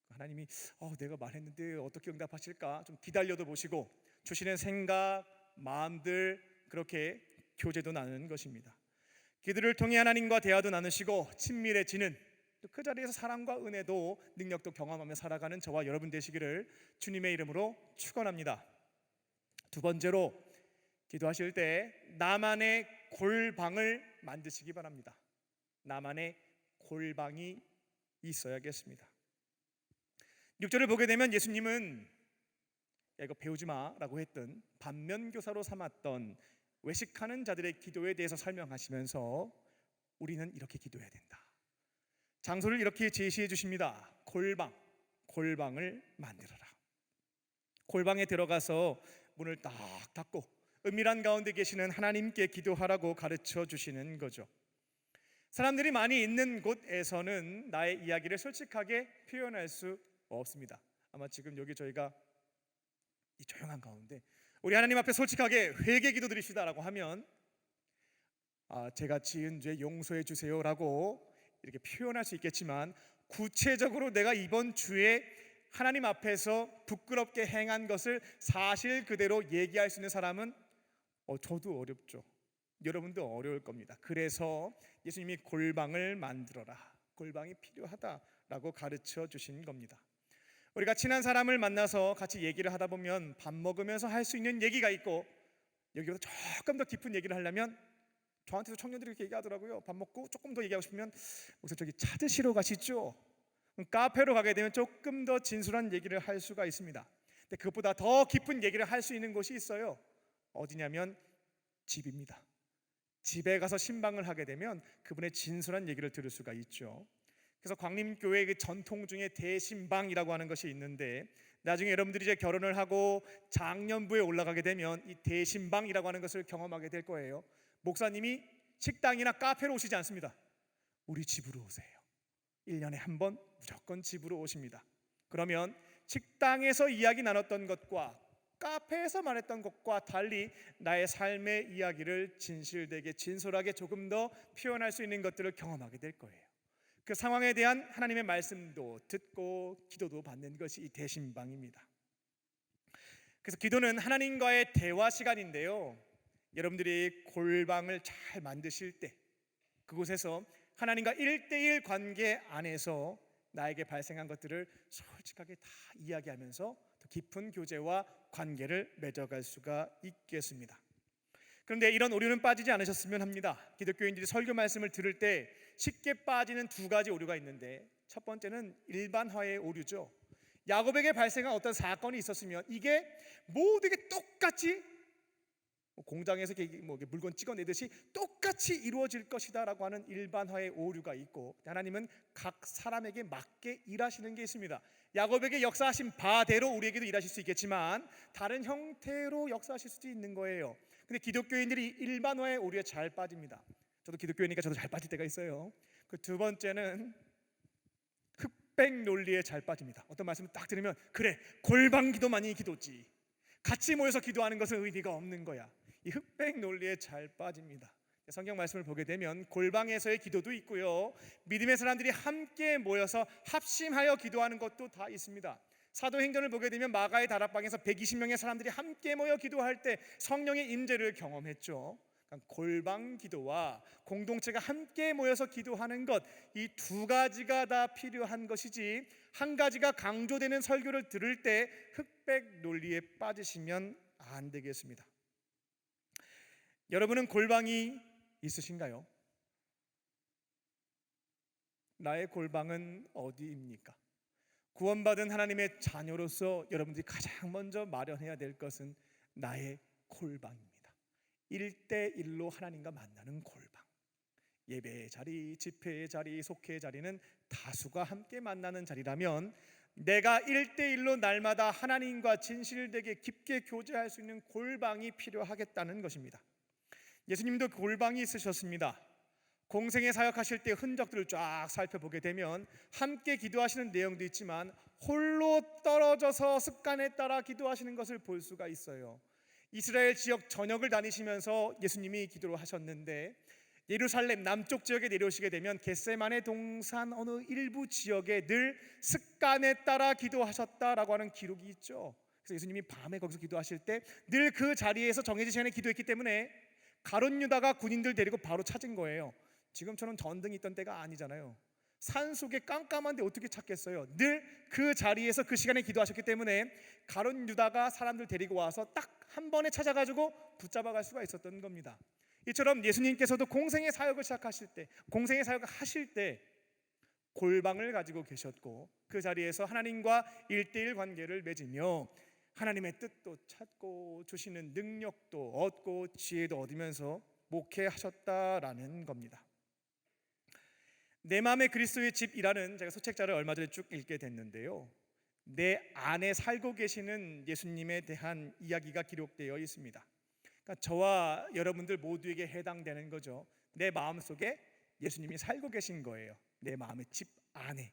하나님이 내가 말했는데 어떻게 응답하실까 좀 기다려도 보시고 주시는 생각, 마음들 그렇게 교제도 나누는 것입니다. 기도를 통해 하나님과 대화도 나누시고 친밀해지는 그 자리에서 사랑과 은혜도 능력도 경험하며 살아가는 저와 여러분 되시기를 주님의 이름으로 축원합니다. 두 번째로 기도하실 때 나만의 골방을 만드시기 바랍니다. 나만의 골방이 있어야겠습니다. 6절을 보게 되면 예수님은 야 이거 배우지 마라고 했던 반면교사로 삼았던 외식하는 자들의 기도에 대해서 설명하시면서 우리는 이렇게 기도해야 된다. 장소를 이렇게 제시해 주십니다. 골방을 만들어라. 골방에 들어가서 문을 딱 닫고 은밀한 가운데 계시는 하나님께 기도하라고 가르쳐 주시는 거죠. 사람들이 많이 있는 곳에서는 나의 이야기를 솔직하게 표현할 수 없습니다. 아마 지금 여기 저희가 이 조용한 가운데 우리 하나님 앞에 솔직하게 회개 기도 드립시다라고 하면 제가 지은 죄 용서해 주세요라고 이렇게 표현할 수 있겠지만 구체적으로 내가 이번 주에 하나님 앞에서 부끄럽게 행한 것을 사실 그대로 얘기할 수 있는 사람은 저도 어렵죠. 여러분도 어려울 겁니다. 그래서 예수님이 골방을 만들어라. 골방이 필요하다라고 가르쳐 주신 겁니다. 우리가 친한 사람을 만나서 같이 얘기를 하다 보면 밥 먹으면서 할 수 있는 얘기가 있고 여기보다 조금 더 깊은 얘기를 하려면 저한테도 청년들이 이렇게 얘기하더라고요. 밥 먹고 조금 더 얘기하고 싶으면 목사님 저기 차 드시러 가시죠. 카페로 가게 되면 조금 더 진솔한 얘기를 할 수가 있습니다. 근데 그것보다 더 깊은 얘기를 할 수 있는 곳이 있어요. 어디냐면 집입니다. 집에 가서 신방을 하게 되면 그분의 진솔한 얘기를 들을 수가 있죠. 그래서 광림교회 그 전통 중에 대신방이라고 하는 것이 있는데 나중에 여러분들이 이제 결혼을 하고 장년부에 올라가게 되면 이 대신방이라고 하는 것을 경험하게 될 거예요. 목사님이 식당이나 카페로 오시지 않습니다. 우리 집으로 오세요. 1년에 한 번 무조건 집으로 오십니다. 그러면 식당에서 이야기 나눴던 것과 카페에서 말했던 것과 달리 나의 삶의 이야기를 진실되게 진솔하게 조금 더 표현할 수 있는 것들을 경험하게 될 거예요. 그 상황에 대한 하나님의 말씀도 듣고 기도도 받는 것이 이 대신방입니다. 그래서 기도는 하나님과의 대화 시간인데요. 여러분들이 골방을 잘 만드실 때 그곳에서 하나님과 1대1 관계 안에서 나에게 발생한 것들을 솔직하게 다 이야기하면서 더 깊은 교제와 관계를 맺어갈 수가 있겠습니다. 그런데 이런 오류는 빠지지 않으셨으면 합니다. 기독교인들이 설교 말씀을 들을 때 쉽게 빠지는 두 가지 오류가 있는데 첫 번째는 일반화의 오류죠. 야곱에게 발생한 어떤 사건이 있었으면 이게 모두에게 똑같이 공장에서 물건 찍어내듯이 똑같이 이루어질 것이다라고 하는 일반화의 오류가 있고 하나님은 각 사람에게 맞게 일하시는 게 있습니다. 야곱에게 역사하신 바대로 우리에게도 일하실 수 있겠지만 다른 형태로 역사하실 수도 있는 거예요. 근데 기독교인들이 일반화의 오류에 잘 빠집니다. 저도 기독교인이니까 저도 잘 빠질 때가 있어요. 그 두 번째는 흑백 논리에 잘 빠집니다. 어떤 말씀을 딱 들으면 그래 골방 기도만이 기도지 같이 모여서 기도하는 것은 의미가 없는 거야. 이 흑백 논리에 잘 빠집니다. 성경 말씀을 보게 되면 골방에서의 기도도 있고요, 믿음의 사람들이 함께 모여서 합심하여 기도하는 것도 다 있습니다. 사도행전을 보게 되면 마가의 다락방에서 120명의 사람들이 함께 모여 기도할 때 성령의 임재를 경험했죠. 그러니까 골방 기도와 공동체가 함께 모여서 기도하는 것, 이 두 가지가 다 필요한 것이지 한 가지가 강조되는 설교를 들을 때 흑백 논리에 빠지시면 안 되겠습니다. 여러분은 골방이 있으신가요? 나의 골방은 어디입니까? 구원받은 하나님의 자녀로서 여러분들이 가장 먼저 마련해야 될 것은 나의 골방입니다. 1대1로 하나님과 만나는 골방. 예배의 자리, 집회의 자리, 속회의 자리는 다수가 함께 만나는 자리라면 내가 1대1로 날마다 하나님과 진실되게 깊게 교제할 수 있는 골방이 필요하겠다는 것입니다. 예수님도 골방이 있으셨습니다. 공생애 사역하실 때 흔적들을 쫙 살펴보게 되면 함께 기도하시는 내용도 있지만 홀로 떨어져서 습관에 따라 기도하시는 것을 볼 수가 있어요. 이스라엘 지역 전역을 다니시면서 예수님이 기도를 하셨는데 예루살렘 남쪽 지역에 내려오시게 되면 겟세마네 동산 어느 일부 지역에 늘 습관에 따라 기도하셨다라고 하는 기록이 있죠. 그래서 예수님이 밤에 거기서 기도하실 때 늘 그 자리에서 정해진 시간에 기도했기 때문에 가룟 유다가 군인들 데리고 바로 찾은 거예요. 지금처럼 전등이 있던 때가 아니잖아요. 산속에 깜깜한데 어떻게 찾겠어요? 늘 그 자리에서 그 시간에 기도하셨기 때문에 가룟 유다가 사람들 데리고 와서 딱 한 번에 찾아가지고 붙잡아갈 수가 있었던 겁니다. 이처럼 예수님께서도 공생의 사역을 시작하실 때, 공생의 사역을 하실 때 골방을 가지고 계셨고 그 자리에서 하나님과 1대1 관계를 맺으며 하나님의 뜻도 찾고 주시는 능력도 얻고 지혜도 얻으면서 목회하셨다라는 겁니다. 내 마음의 그리스도의 집이라는 제가 소책자를 얼마 전에 쭉 읽게 됐는데요, 내 안에 살고 계시는 예수님에 대한 이야기가 기록되어 있습니다. 그러니까 저와 여러분들 모두에게 해당되는 거죠. 내 마음속에 예수님이 살고 계신 거예요. 내 마음의 집 안에.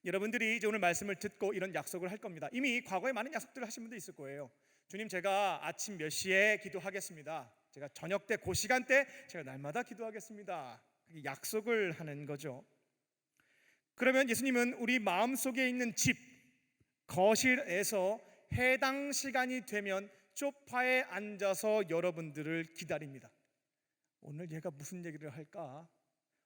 여러분들이 이제 오늘 말씀을 듣고 이런 약속을 할 겁니다. 이미 과거에 많은 약속들을 하신 분도 있을 거예요. 주님, 제가 아침 몇 시에 기도하겠습니다. 제가 저녁 때 그 시간대 제가 날마다 기도하겠습니다. 약속을 하는 거죠. 그러면 예수님은 우리 마음속에 있는 집, 거실에서 해당 시간이 되면 소파에 앉아서 여러분들을 기다립니다. 오늘 얘가 무슨 얘기를 할까?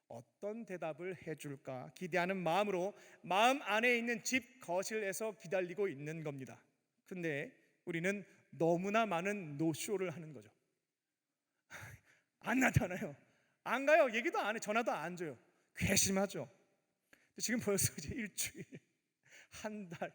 어떤 대답을 해줄까? 기대하는 마음으로 마음 안에 있는 집 거실에서 기다리고 있는 겁니다. 근데 우리는 너무나 많은 노쇼를 하는 거죠. 안 나타나요. 안 가요. 얘기도 안 해. 전화도 안 줘요. 괘씸하죠. 지금 벌써 이제 일주일, 한 달,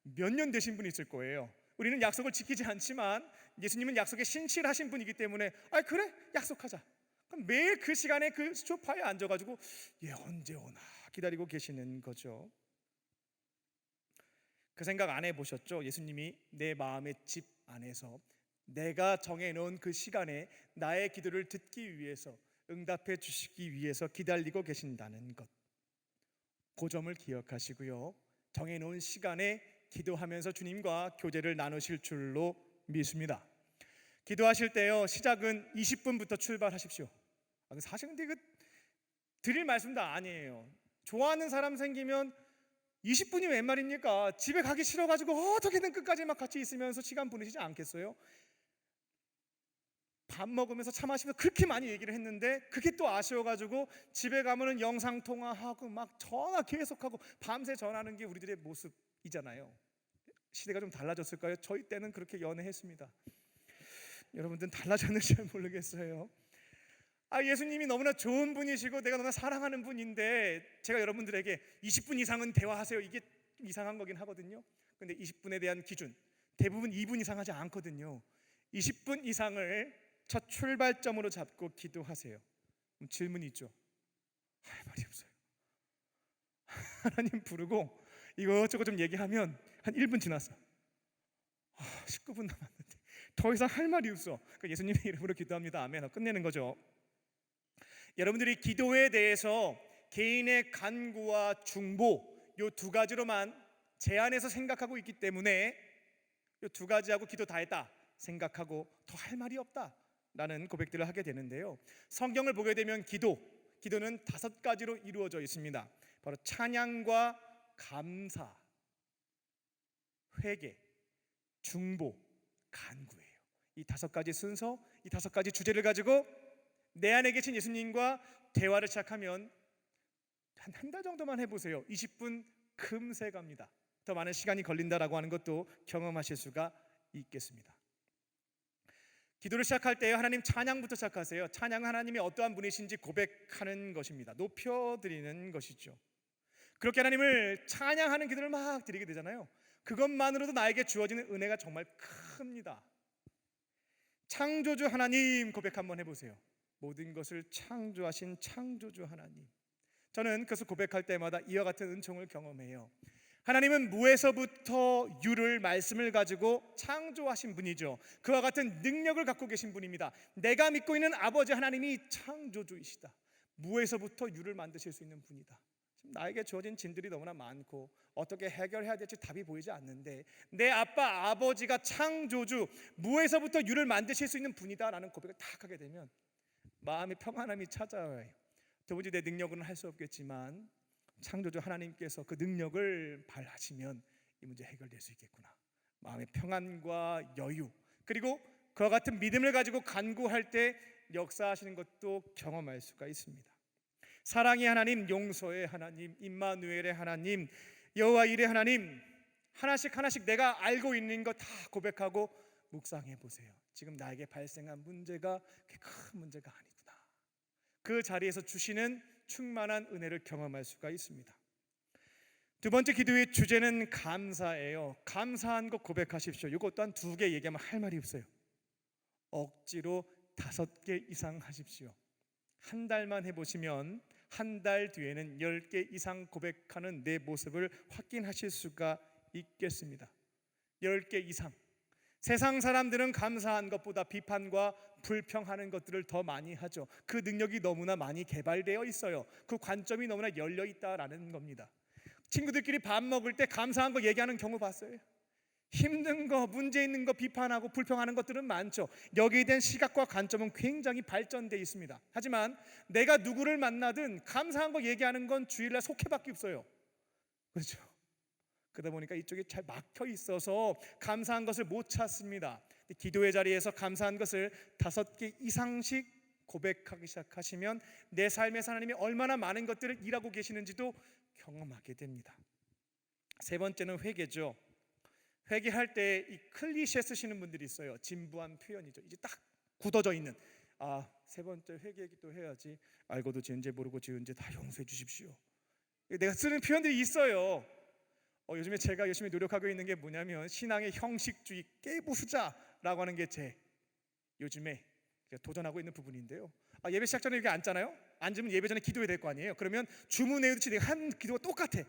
몇 년 되신 분이 있을 거예요. 우리는 약속을 지키지 않지만 예수님은 약속에 신실하신 분이기 때문에 그래, 약속하자. 그럼 매일 그 시간에 그 소파에 앉아가지고 얘 언제 오나 기다리고 계시는 거죠. 그 생각 안 해보셨죠? 예수님이 내 마음의 집 안에서 내가 정해놓은 그 시간에 나의 기도를 듣기 위해서, 응답해 주시기 위해서 기다리고 계신다는 것, 그 점을 기억하시고요, 정해놓은 시간에 기도하면서 주님과 교제를 나누실 줄로 믿습니다. 기도하실 때요, 시작은 20분부터 출발하십시오. 사실 근데 이거 드릴 말씀도 아니에요. 좋아하는 사람 생기면 20분이 웬 말입니까? 집에 가기 싫어가지고 어떻게든 끝까지 막 같이 있으면서 시간 보내시지 않겠어요? 밥 먹으면서 차 마시면서 그렇게 많이 얘기를 했는데 그게 또 아쉬워가지고 집에 가면은 영상통화하고 막 전화 계속하고 밤새 전화하는 게 우리들의 모습이잖아요. 시대가 좀 달라졌을까요? 저희 때는 그렇게 연애했습니다. 여러분들은 달라졌는지 잘 모르겠어요. 예수님이 너무나 좋은 분이시고 내가 너무나 사랑하는 분인데 제가 여러분들에게 20분 이상은 대화하세요, 이게 이상한 거긴 하거든요. 근데 20분에 대한 기준 대부분 2분 이상 하지 않거든요. 20분 이상을 첫 출발점으로 잡고 기도하세요. 질문이 있죠. 할 말이 없어요. 하나님 부르고 이것저것 좀 얘기하면 한 1분 지났어. 19분 남았는데 더 이상 할 말이 없어. 그러니까 예수님의 이름으로 기도합니다. 아멘. 끝내는 거죠. 여러분들이 기도에 대해서 개인의 간구와 중보 이 두 가지로만 제한해서 생각하고 있기 때문에 이 두 가지하고 기도 다 했다 생각하고 더 할 말이 없다라는 고백들을 하게 되는데요, 성경을 보게 되면 기도는 5가지로 이루어져 있습니다. 바로 찬양과 감사, 회개, 중보, 간구예요. 이 5가지 순서, 이 5가지 주제를 가지고 내 안에 계신 예수님과 대화를 시작하면 한 달 정도만 해보세요. 20분 금세 갑니다. 더 많은 시간이 걸린다라고 하는 것도 경험하실 수가 있겠습니다. 기도를 시작할 때 하나님 찬양부터 시작하세요. 찬양은 하나님이 어떠한 분이신지 고백하는 것입니다. 높여드리는 것이죠. 그렇게 하나님을 찬양하는 기도를 막 드리게 되잖아요. 그것만으로도 나에게 주어지는 은혜가 정말 큽니다. 창조주 하나님 고백 한번 해보세요. 모든 것을 창조하신 창조주 하나님, 저는 그것을 고백할 때마다 이와 같은 은총을 경험해요. 하나님은 무에서부터 유를 말씀을 가지고 창조하신 분이죠. 그와 같은 능력을 갖고 계신 분입니다. 내가 믿고 있는 아버지 하나님이 창조주이시다. 무에서부터 유를 만드실 수 있는 분이다. 지금 나에게 주어진 짐들이 너무나 많고 어떻게 해결해야 될지 답이 보이지 않는데 내 아빠 아버지가 창조주, 무에서부터 유를 만드실 수 있는 분이다라는 고백을 딱 하게 되면 마음의 평안함이 찾아와요. 도무지 내 능력으로는 할 수 없겠지만 창조주 하나님께서 그 능력을 발하시면 이 문제 해결될 수 있겠구나. 마음의 평안과 여유, 그리고 그와 같은 믿음을 가지고 간구할 때 역사하시는 것도 경험할 수가 있습니다. 사랑의 하나님, 용서의 하나님, 임마누엘의 하나님, 여호와 일의 하나님, 하나씩 하나씩 내가 알고 있는 것 다 고백하고 묵상해 보세요. 지금 나에게 발생한 문제가 그렇게 큰 문제가 아니구나. 그 자리에서 주시는 충만한 은혜를 경험할 수가 있습니다. 두 번째 기도의 주제는 감사예요. 감사한 것 고백하십시오. 이것 또한 2개 얘기하면 할 말이 없어요. 억지로 5개 이상 하십시오. 한 달만 해보시면 한 달 뒤에는 10개 이상 고백하는 내 모습을 확인하실 수가 있겠습니다. 10개 이상. 세상 사람들은 감사한 것보다 비판과 불평하는 것들을 더 많이 하죠. 그 능력이 너무나 많이 개발되어 있어요. 그 관점이 너무나 열려 있다라는 겁니다. 친구들끼리 밥 먹을 때 감사한 거 얘기하는 경우 봤어요? 힘든 거, 문제 있는 거 비판하고 불평하는 것들은 많죠. 여기에 대한 시각과 관점은 굉장히 발전되어 있습니다. 하지만 내가 누구를 만나든 감사한 거 얘기하는 건 주일날 속회밖에 없어요. 그렇죠? 그러다 보니까 이쪽이 잘 막혀 있어서 감사한 것을 못 찾습니다. 기도의 자리에서 감사한 것을 5개 이상씩 고백하기 시작하시면 내 삶에서 하나님이 얼마나 많은 것들을 일하고 계시는지도 경험하게 됩니다. 세 번째는 회개죠. 회개할 때 이 클리셰 쓰시는 분들이 있어요. 진부한 표현이죠. 이제 딱 굳어져 있는, 세 번째 회개 기도 해야지. 알고도 지은 죄 모르고 지은 죄 다 용서해 주십시오. 내가 쓰는 표현들이 있어요. 요즘에 제가 열심히 노력하고 있는 게 뭐냐면 신앙의 형식주의 깨부수자라고 하는 게 제 요즘에 도전하고 있는 부분인데요. 예배 시작 전에 여기 앉잖아요. 앉으면 예배 전에 기도해야 될 거 아니에요. 그러면 주문해듯이 내가 한 기도가 똑같아.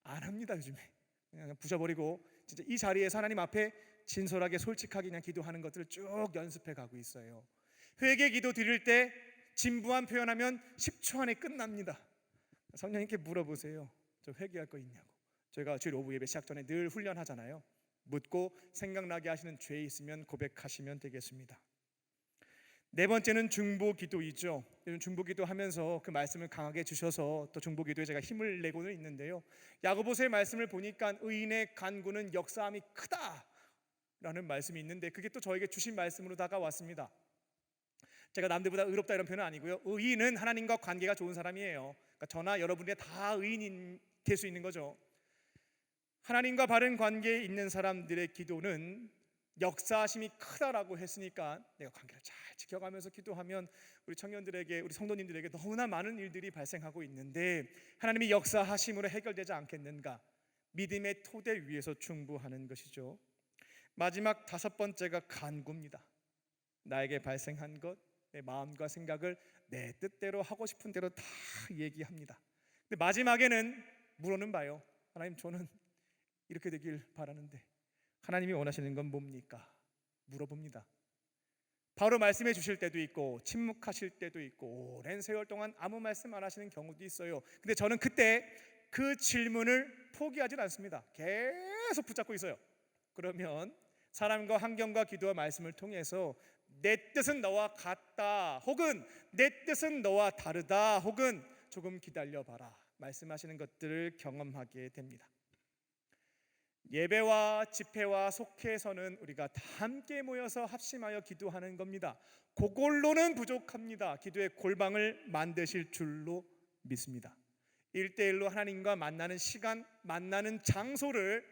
안 합니다. 요즘에 그냥 부셔버리고 진짜 이 자리에서 하나님 앞에 진솔하게 솔직하게 그냥 기도하는 것들을 쭉 연습해 가고 있어요. 회개 기도 드릴 때 진부한 표현하면 10초 안에 끝납니다. 성령님께 물어보세요. 저 회개할 거 있냐고. 저희가 주일 오후 예배 시작 전에 늘 훈련하잖아요. 묻고 생각나게 하시는 죄 있으면 고백하시면 되겠습니다. 네 번째는 중보기도이죠. 중보기도 하면서 그 말씀을 강하게 주셔서 또 중보기도에 제가 힘을 내고는 있는데요. 야고보서의 말씀을 보니까 의인의 간구는 역사함이 크다라는 말씀이 있는데 그게 또 저에게 주신 말씀으로 다가왔습니다. 제가 남들보다 의롭다 이런 표현은 아니고요. 의인은 하나님과 관계가 좋은 사람이에요. 그러니까 저나 여러분이 다 의인이 될 수 있는 거죠. 하나님과 바른 관계에 있는 사람들의 기도는 역사하심이 크다라고 했으니까 내가 관계를 잘 지켜가면서 기도하면 우리 청년들에게, 우리 성도님들에게 너무나 많은 일들이 발생하고 있는데 하나님이 역사하심으로 해결되지 않겠는가? 믿음의 토대 위에서 충부하는 것이죠. 마지막 5번째가 간구입니다. 나에게 발생한 것, 내 마음과 생각을 내 뜻대로 하고 싶은 대로 다 얘기합니다. 근데 마지막에는 물어는 봐요. 하나님, 저는 이렇게 되길 바라는데 하나님이 원하시는 건 뭡니까? 물어봅니다. 바로 말씀해 주실 때도 있고 침묵하실 때도 있고 오랜 세월 동안 아무 말씀 안 하시는 경우도 있어요. 근데 저는 그때 그 질문을 포기하진 않습니다. 계속 붙잡고 있어요. 그러면 사람과 환경과 기도와 말씀을 통해서 내 뜻은 너와 같다, 혹은 내 뜻은 너와 다르다, 혹은 조금 기다려봐라 말씀하시는 것들을 경험하게 됩니다. 예배와 집회와 속회에서는 우리가 다 함께 모여서 합심하여 기도하는 겁니다. 그걸로는 부족합니다. 기도의 골방을 만드실 줄로 믿습니다. 1대1로 하나님과 만나는 시간, 만나는 장소를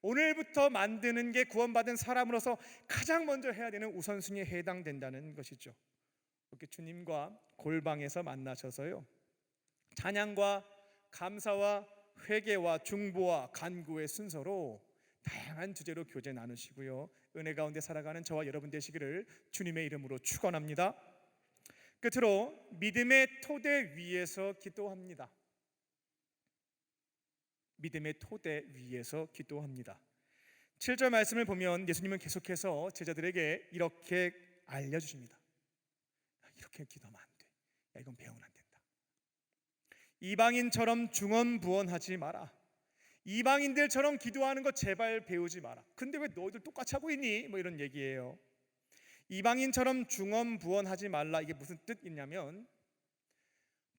오늘부터 만드는 게 구원받은 사람으로서 가장 먼저 해야 되는 우선순위에 해당된다는 것이죠. 이렇게 주님과 골방에서 만나셔서요, 찬양과 감사와 회개와 중보와 간구의 순서로 다양한 주제로 교제 나누시고요, 은혜 가운데 살아가는 저와 여러분 되시기를 주님의 이름으로 축원합니다. 끝으로 믿음의 토대 위에서 기도합니다. 믿음의 토대 위에서 기도합니다. 7절 말씀을 보면 예수님은 계속해서 제자들에게 이렇게 알려주십니다. 이렇게 기도하면 안 돼. 야, 이건 배우면 안 된다. 이방인처럼 중언부언하지 마라. 이방인들처럼 기도하는 거 제발 배우지 마라. 근데 왜 너희들 똑같이 하고 있니? 뭐 이런 얘기예요. 이방인처럼 중언부언하지 말라. 이게 무슨 뜻이냐면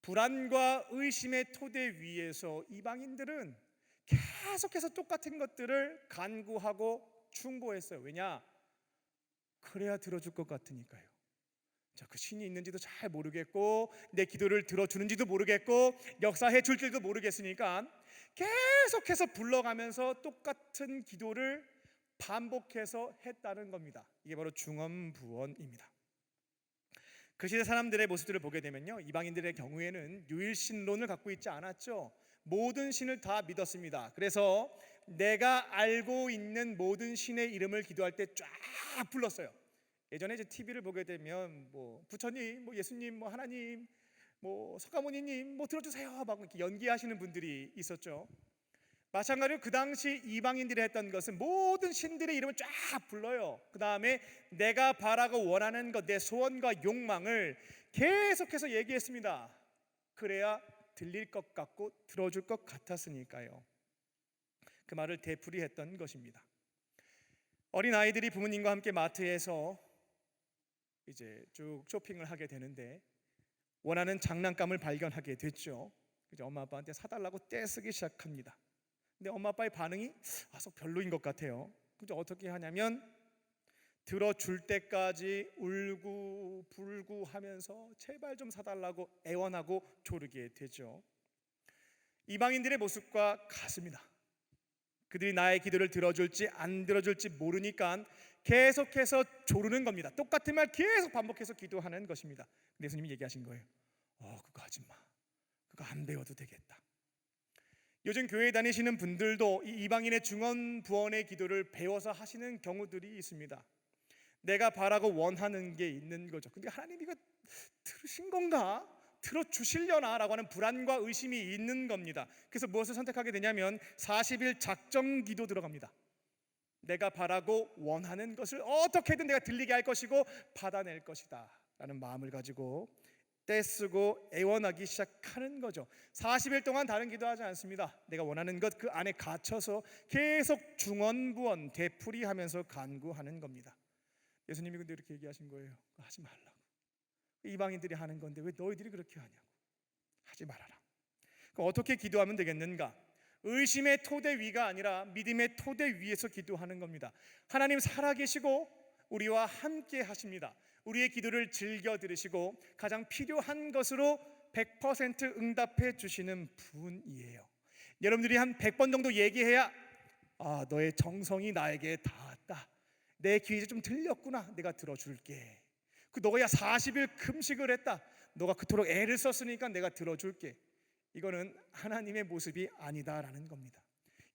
불안과 의심의 토대 위에서 이방인들은 계속해서 똑같은 것들을 간구하고 충고했어요. 왜냐? 그래야 들어줄 것 같으니까요. 자, 그 신이 있는지도 잘 모르겠고 내 기도를 들어주는지도 모르겠고 역사해 줄지도 모르겠으니까 계속해서 불러가면서 똑같은 기도를 반복해서 했다는 겁니다. 이게 바로 중언부언입니다. 그 시대 사람들의 모습들을 보게 되면요, 이방인들의 경우에는 유일신론을 갖고 있지 않았죠. 모든 신을 다 믿었습니다. 그래서 내가 알고 있는 모든 신의 이름을 기도할 때 쫙 불렀어요. 예전에 이제 TV를 보게 되면 뭐 부처님, 뭐 예수님, 뭐 하나님, 뭐 석가모니님, 뭐 들어주세요 막 이렇게 연기하시는 분들이 있었죠. 마찬가지로 그 당시 이방인들이 했던 것은 모든 신들의 이름을 쫙 불러요. 그 다음에 내가 바라고 원하는 것, 내 소원과 욕망을 계속해서 얘기했습니다. 그래야 들릴 것 같고 들어줄 것 같았으니까요. 그 말을 되풀이했던 것입니다. 어린 아이들이 부모님과 함께 마트에서 이제 쭉 쇼핑을 하게 되는데 원하는 장난감을 발견하게 됐죠. 이제 엄마 아빠한테 사달라고 떼쓰기 시작합니다. 근데 엄마 아빠의 반응이 속 별로인 것 같아요. 그래서 어떻게 하냐면 들어줄 때까지 울고 불고 하면서 제발 좀 사달라고 애원하고 조르게 되죠. 이방인들의 모습과 같습니다. 그들이 나의 기도를 들어줄지 안 들어줄지 모르니까 계속해서 조르는 겁니다. 똑같은 말 계속 반복해서 기도하는 것입니다. 근데 예수님이 얘기하신 거예요. 그거 하지 마. 그거 안 배워도 되겠다. 요즘 교회 다니시는 분들도 이 이방인의 중언부언의 기도를 배워서 하시는 경우들이 있습니다. 내가 바라고 원하는 게 있는 거죠. 근데 하나님 이거 들으신 건가? 들어주시려나? 라고 하는 불안과 의심이 있는 겁니다. 그래서 무엇을 선택하게 되냐면 40일 작정기도 들어갑니다. 내가 바라고 원하는 것을 어떻게든 내가 들리게 할 것이고 받아낼 것이다 라는 마음을 가지고 떼쓰고 애원하기 시작하는 거죠. 40일 동안 다른 기도하지 않습니다. 내가 원하는 것 그 안에 갇혀서 계속 중언부언 되풀이하면서 간구하는 겁니다. 예수님이 근데 이렇게 얘기하신 거예요. 하지 말라고. 이방인들이 하는 건데 왜 너희들이 그렇게 하냐고. 하지 말아라. 그럼 어떻게 기도하면 되겠는가? 의심의 토대 위가 아니라 믿음의 토대 위에서 기도하는 겁니다. 하나님 살아계시고 우리와 함께 하십니다. 우리의 기도를 즐겨 들으시고 가장 필요한 것으로 100% 응답해 주시는 분이에요. 여러분들이 한 100번 정도 얘기해야 너의 정성이 나에게 닿았다. 내 귀에 좀 들렸구나. 내가 들어줄게. 너가 40일 금식을 했다. 너가 그토록 애를 썼으니까 내가 들어줄게. 이거는 하나님의 모습이 아니다라는 겁니다.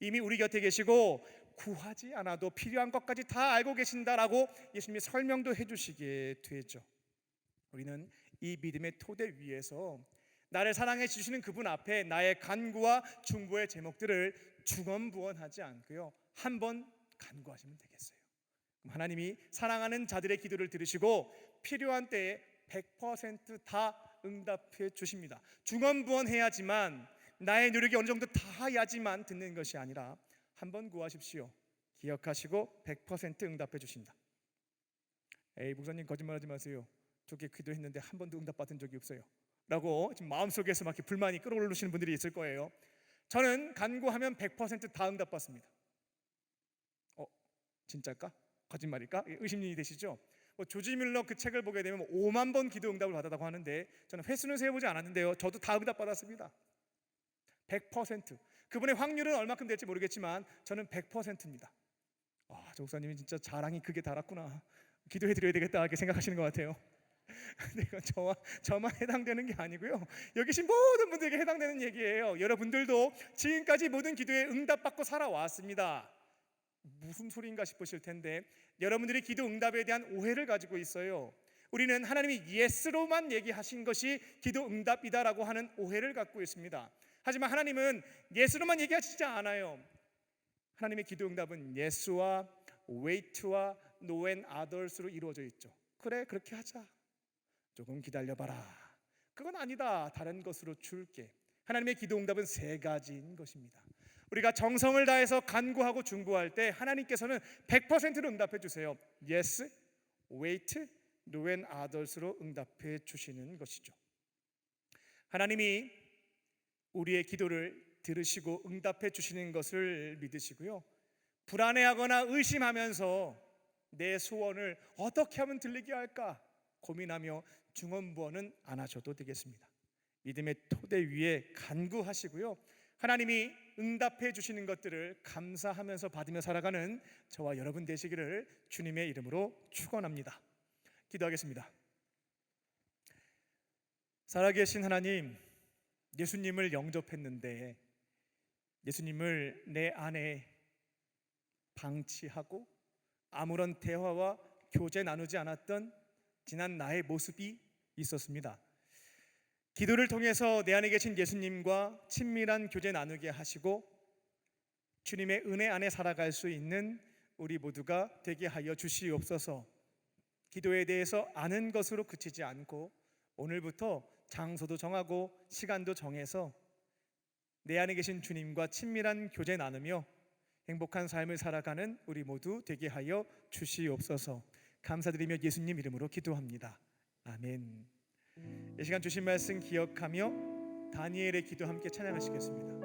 이미 우리 곁에 계시고 구하지 않아도 필요한 것까지 다 알고 계신다라고 예수님이 설명도 해주시게 되죠. 우리는 이 믿음의 토대 위에서 나를 사랑해 주시는 그분 앞에 나의 간구와 중보의 제목들을 중언부언하지 않고요, 한번 간구하시면 되겠어요. 하나님이 사랑하는 자들의 기도를 들으시고 필요한 때에 100% 다 응답해 주십니다. 중언부언해야지만 나의 노력이 어느 정도 다해야지만 듣는 것이 아니라 한번 구하십시오. 기억하시고 100% 응답해 주신다. 에이 목사님 거짓말하지 마세요. 저렇게 기도했는데 한 번도 응답받은 적이 없어요 라고 지금 마음속에서 막 이렇게 불만이 끓어오르시는 분들이 있을 거예요. 저는 간구하면 100% 다 응답받습니다. 진짜일까? 거짓말일까? 의심이 되시죠? 조지 밀러 그 책을 보게 되면 5만 번 기도 응답을 받았다고 하는데 저는 횟수는 세어보지 않았는데요, 저도 다 응답 받았습니다. 100%. 그분의 확률은 얼마큼 될지 모르겠지만 저는 100%입니다. 저 목사님이 진짜 자랑이 크게 달았구나, 기도해 드려야 되겠다 이렇게 생각하시는 것 같아요. 근데 이건 저만 해당되는 게 아니고요, 여기 계신 모든 분들에게 해당되는 얘기예요. 여러분들도 지금까지 모든 기도에 응답받고 살아왔습니다. 무슨 소리인가 싶으실 텐데 여러분들이 기도 응답에 대한 오해를 가지고 있어요. 우리는 하나님이 예스로만 얘기하신 것이 기도 응답이다라고 하는 오해를 갖고 있습니다. 하지만 하나님은 예스로만 얘기하시지 않아요. 하나님의 기도 응답은 예스와 wait와 no and others로 이루어져 있죠. 그래, 그렇게 하자. 조금 기다려봐라. 그건 아니다. 다른 것으로 줄게. 하나님의 기도 응답은 세 가지인 것입니다. 우리가 정성을 다해서 간구하고 중보할 때 하나님께서는 100%로 응답해 주세요. Yes, wait, no and others로 응답해 주시는 것이죠. 하나님이 우리의 기도를 들으시고 응답해 주시는 것을 믿으시고요, 불안해하거나 의심하면서 내 소원을 어떻게 하면 들리게 할까 고민하며 중언부언은 안 하셔도 되겠습니다. 믿음의 토대 위에 간구하시고요, 하나님이 응답해 주시는 것들을 감사하면서 받으며 살아가는 저와 여러분 되시기를 주님의 이름으로 축원합니다. 기도하겠습니다. 살아계신 하나님, 예수님을 영접했는데 예수님을 내 안에 방치하고 아무런 대화와 교제 나누지 않았던 지난 나의 모습이 있었습니다. 기도를 통해서 내 안에 계신 예수님과 친밀한 교제 나누게 하시고 주님의 은혜 안에 살아갈 수 있는 우리 모두가 되게 하여 주시옵소서. 기도에 대해서 아는 것으로 그치지 않고 오늘부터 장소도 정하고 시간도 정해서 내 안에 계신 주님과 친밀한 교제 나누며 행복한 삶을 살아가는 우리 모두 되게 하여 주시옵소서. 감사드리며 예수님 이름으로 기도합니다. 아멘. 이 시간 주신 말씀 기억하며 다니엘의 기도 함께 찬양하시겠습니다.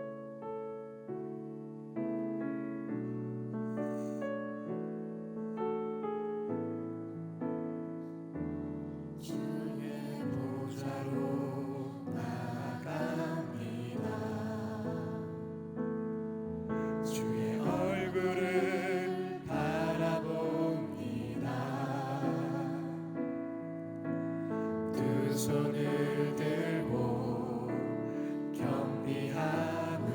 주의 얼굴을 바라봅니다. 두 손을 들고 겸비하고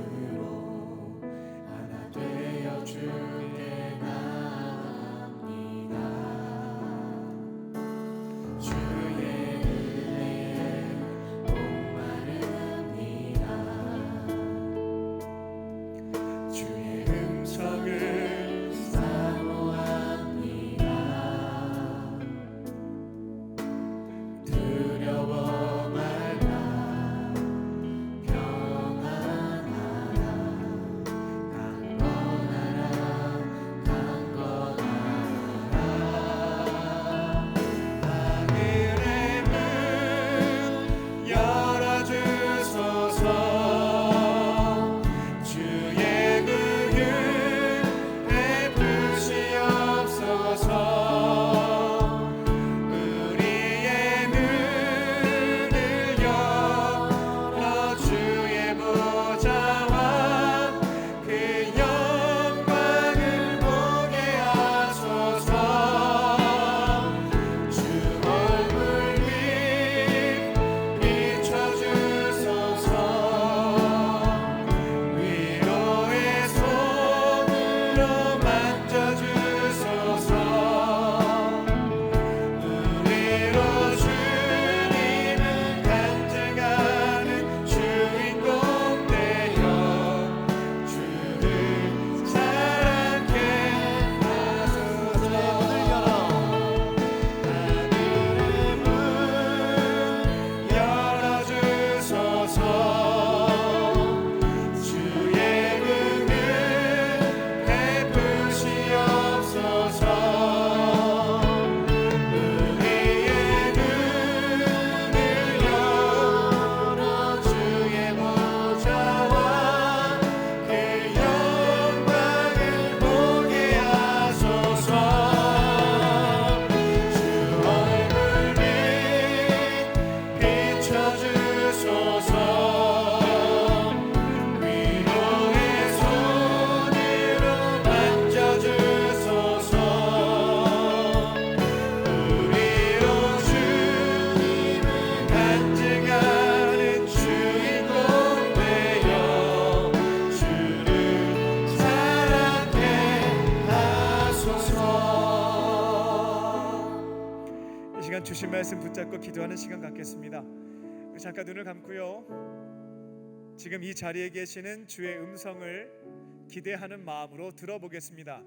주신 말씀 붙잡고 기도하는 시간 갖겠습니다. 우리 잠깐 눈을 감고요. 지금 이 자리에 계시는 주의 음성을 기대하는 마음으로 들어보겠습니다.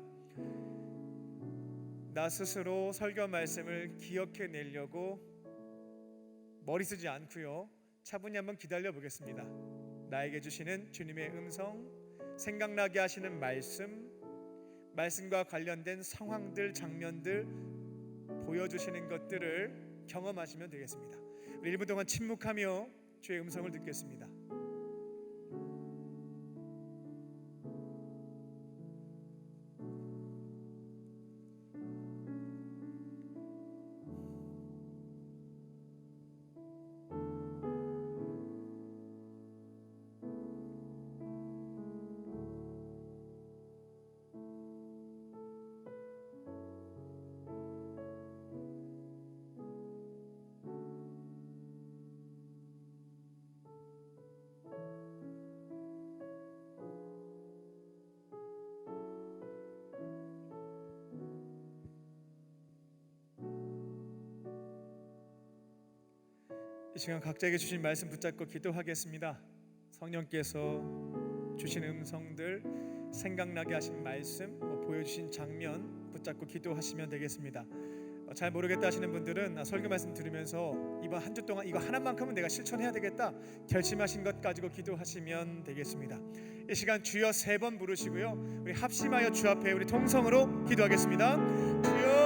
나 스스로 설교 말씀을 기억해내려고 머리 쓰지 않고요, 차분히 한번 기다려 보겠습니다. 나에게 주시는 주님의 음성, 생각나게 하시는 말씀과 관련된 상황들, 장면들 보여주시는 것들을 경험하시면 되겠습니다. 우리 1분 동안 침묵하며 주의 음성을 듣겠습니다. 이 시간 각자에게 주신 말씀 붙잡고 기도하겠습니다. 성령께서 주신 음성들, 생각나게 하신 말씀, 보여주신 장면 붙잡고 기도하시면 되겠습니다. 잘 모르겠다 하시는 분들은 설교 말씀 들으면서 이번 한 주 동안 이거 하나만큼은 내가 실천해야 되겠다 결심하신 것 가지고 기도하시면 되겠습니다. 이 시간 주여 3번 부르시고요, 우리 합심하여 주 앞에 우리 통성으로 기도하겠습니다. 주여,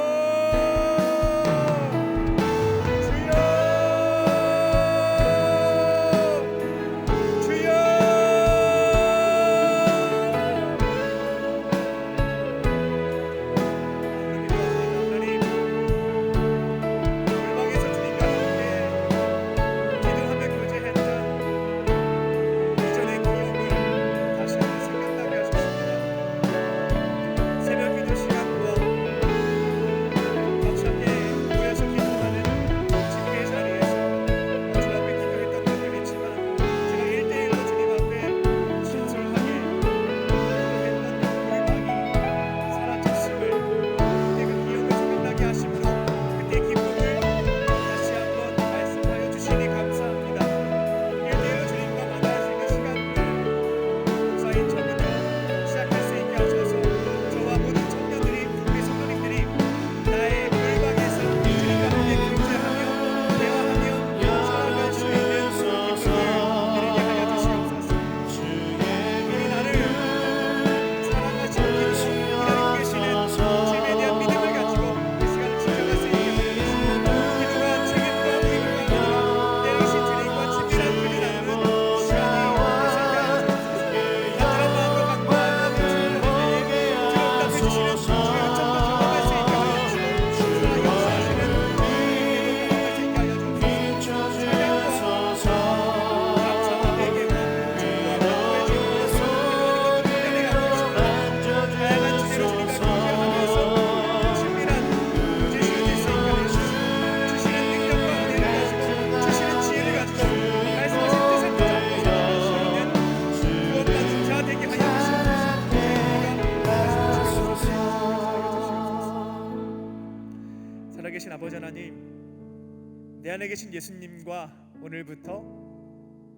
살아계신 아버지 하나님, 내 안에 계신 예수님과 오늘부터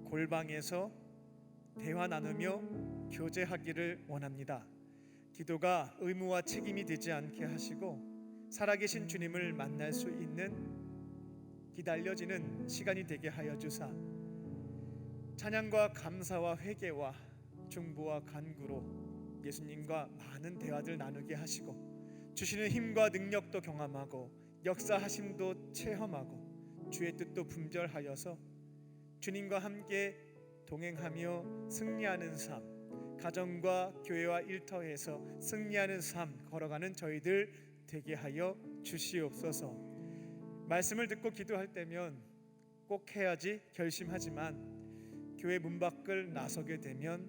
골방에서 대화 나누며 교제하기를 원합니다. 기도가 의무와 책임이 되지 않게 하시고 살아계신 주님을 만날 수 있는 기다려지는 시간이 되게 하여 주사, 찬양과 감사와 회개와 중보와 간구로 예수님과 많은 대화들 나누게 하시고 주시는 힘과 능력도 경험하고 역사하심도 체험하고 주의 뜻도 분별하여서 주님과 함께 동행하며 승리하는 삶, 가정과 교회와 일터에서 승리하는 삶 걸어가는 저희들 되게 하여 주시옵소서. 말씀을 듣고 기도할 때면 꼭 해야지 결심하지만 교회 문 밖을 나서게 되면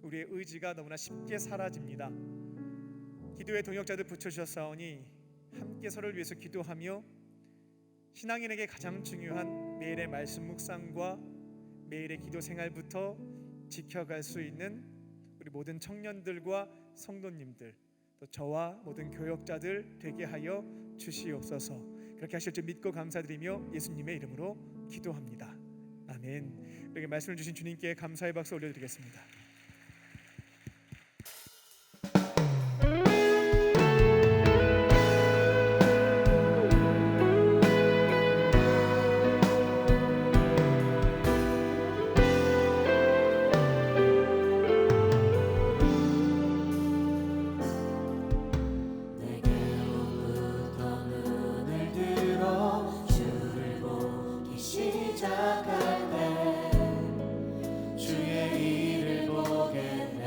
우리의 의지가 너무나 쉽게 사라집니다. 기도의 동역자들 붙여주셨사오니 함께 서로를 위해서 기도하며 신앙인에게 가장 중요한 매일의 말씀 묵상과 매일의 기도 생활부터 지켜갈 수 있는 우리 모든 청년들과 성도님들, 또 저와 모든 교역자들 되게 하여 주시옵소서. 그렇게 하실 줄 믿고 감사드리며 예수님의 이름으로 기도합니다. 아멘. 우리에게 말씀을 주신 주님께 감사의 박수 올려드리겠습니다. 내게로부터 눈을 들어 주를 보기 시작할 때 주의 일을 보겠네.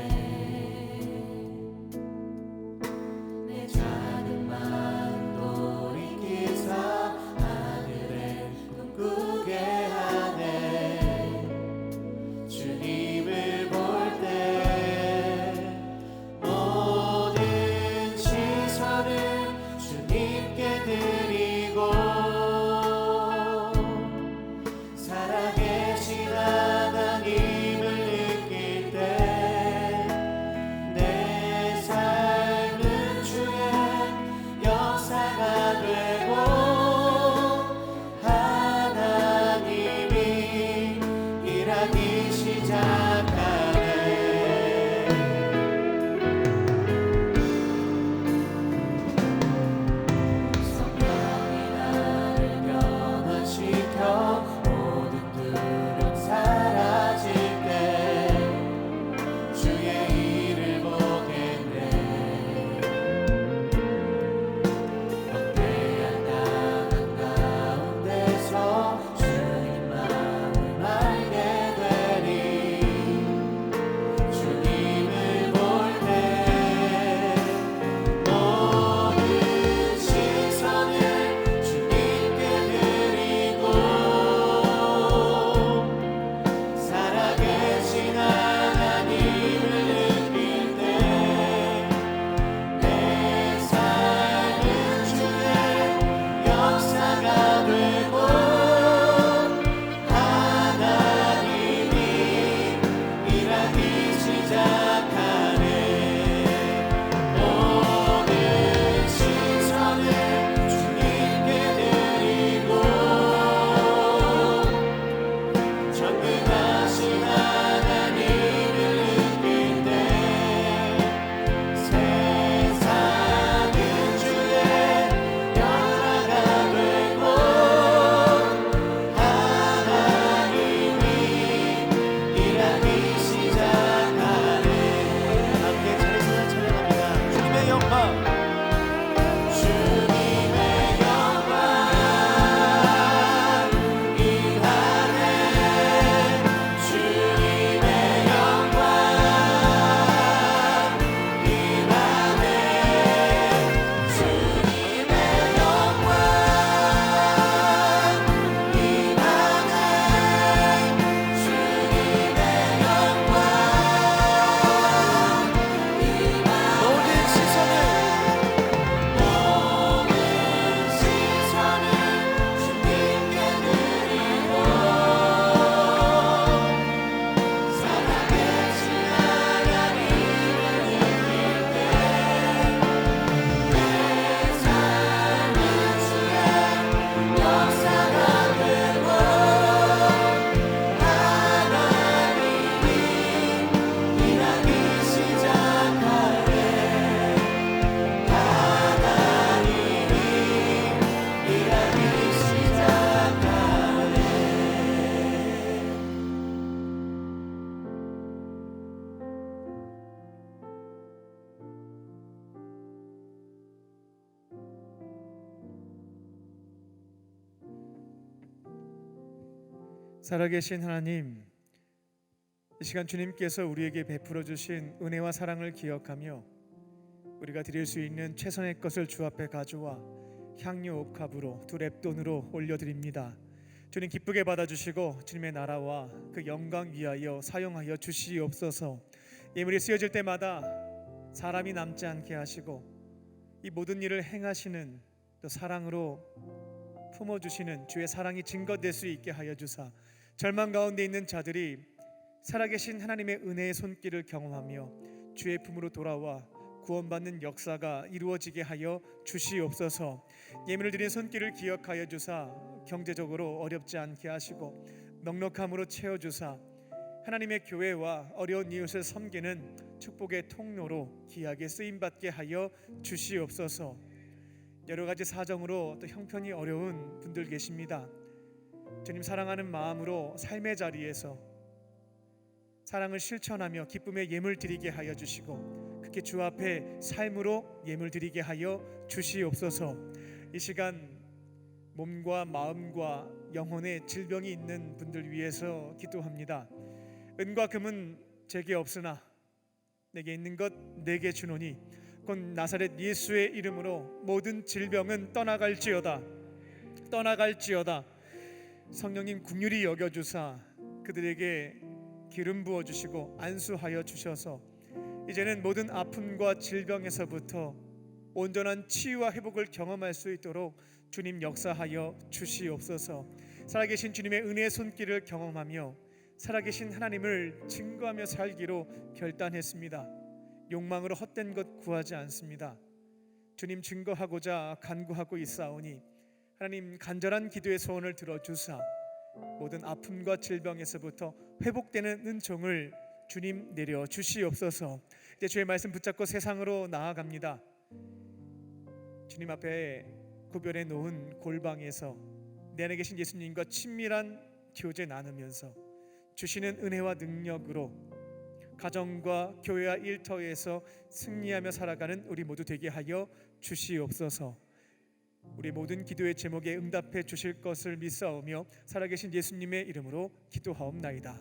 내 작은 마음 돌이키사 하늘에 꿈꾸게 하네. 주님을 볼 때 모든 시선을 주님께 드리고 살아계신 하나님을 느낄 때 내 삶은 주의 역사가 되고 하나님이 일하기 시작하네. 성령이 나를 변화시켜 모든 두려움 사라질 때 주의 일을 보겠네. 막대한 땅 한가운데서 주님 마음을 알게 되리. 주님을 볼 때 모든 시선을 주님께 드리고 살아계신 하나님을 느낄 때 내 삶은 주의 역사가 되고 하나님이 일하기 시작하네. 모든 시선을 주님께 드리고 전능하신 하나님을 느낄 때 세상은 주의 영화가 되고 하나님이 일하기 시작하네. 함께 자리에서 찬양합니다. 주님의 영광 주님의 영광 임하네. 주님의 영광 임하네. 주님의 영광 임하네. 주님의 영광 모든 시선을 주님께 드리고 살아계신 하나님을 느낄 때 내 삶은 주의 역사가 되고 하나님이 일하기 시작하네. 하나님이 일하기 시작하네. 살아계신 하나님, 이 시간 주님께서 우리에게 베풀어 주신 은혜와 사랑을 기억하며 우리가 드릴 수 있는 최선의 것을 주 앞에 가져와 향유 옥합으로 두 렙돈으로 올려드립니다. 주님 기쁘게 받아주시고 주님의 나라와 그 영광 위하여 사용하여 주시옵소서. 예물이 쓰여질 때마다 사람이 남지 않게 하시고 이 모든 일을 행하시는 또 사랑으로 품어주시는 주의 사랑이 증거될 수 있게 하여 주사 절망 가운데 있는 자들이 살아계신 하나님의 은혜의 손길을 경험하며 주의 품으로 돌아와 구원받는 역사가 이루어지게 하여 주시옵소서. 예물을 드린 손길을 기억하여 주사 경제적으로 어렵지 않게 하시고 넉넉함으로 채워주사 하나님의 교회와 어려운 이웃을 섬기는 축복의 통로로 귀하게 쓰임받게 하여 주시옵소서. 여러 가지 사정으로 또 형편이 어려운 분들 계십니다. 주님 사랑하는 마음으로 삶의 자리에서 사랑을 실천하며 기쁨의 예물 드리게 하여 주시고 그렇게 주 앞에 삶으로 예물 드리게 하여 주시옵소서. 이 시간 몸과 마음과 영혼에 질병이 있는 분들 위해서 기도합니다. 은과 금은 제게 없으나 내게 있는 것 내게 주노니 곧 나사렛 예수의 이름으로 모든 질병은 떠나갈지어다. 성령님 긍휼히 여겨주사 그들에게 기름 부어주시고 안수하여 주셔서 이제는 모든 아픔과 질병에서부터 온전한 치유와 회복을 경험할 수 있도록 주님 역사하여 주시옵소서. 살아계신 주님의 은혜의 손길을 경험하며 살아계신 하나님을 증거하며 살기로 결단했습니다. 욕망으로 헛된 것 구하지 않습니다. 주님 증거하고자 간구하고 있사오니 하나님 간절한 기도의 소원을 들어주사 모든 아픔과 질병에서부터 회복되는 은총을 주님 내려 주시옵소서. 이제 주의 말씀 붙잡고 세상으로 나아갑니다. 주님 앞에 구별해 놓은 골방에서 내 안에 계신 예수님과 친밀한 교제 나누면서 주시는 은혜와 능력으로 가정과 교회와 일터에서 승리하며 살아가는 우리 모두 되게 하여 주시옵소서. 우리 모든 기도의 제목에 응답해 주실 것을 믿사오며 살아계신 예수님의 이름으로 기도하옵나이다.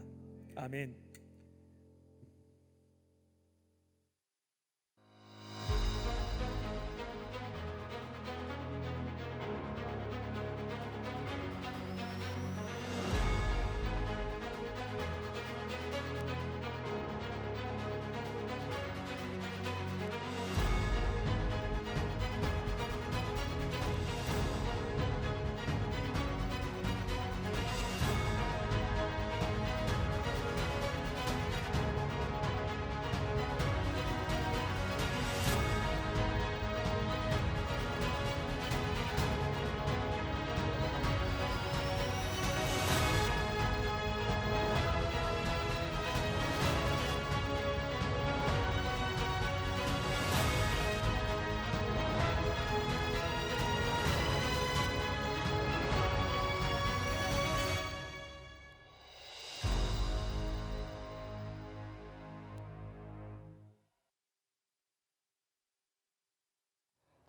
아멘.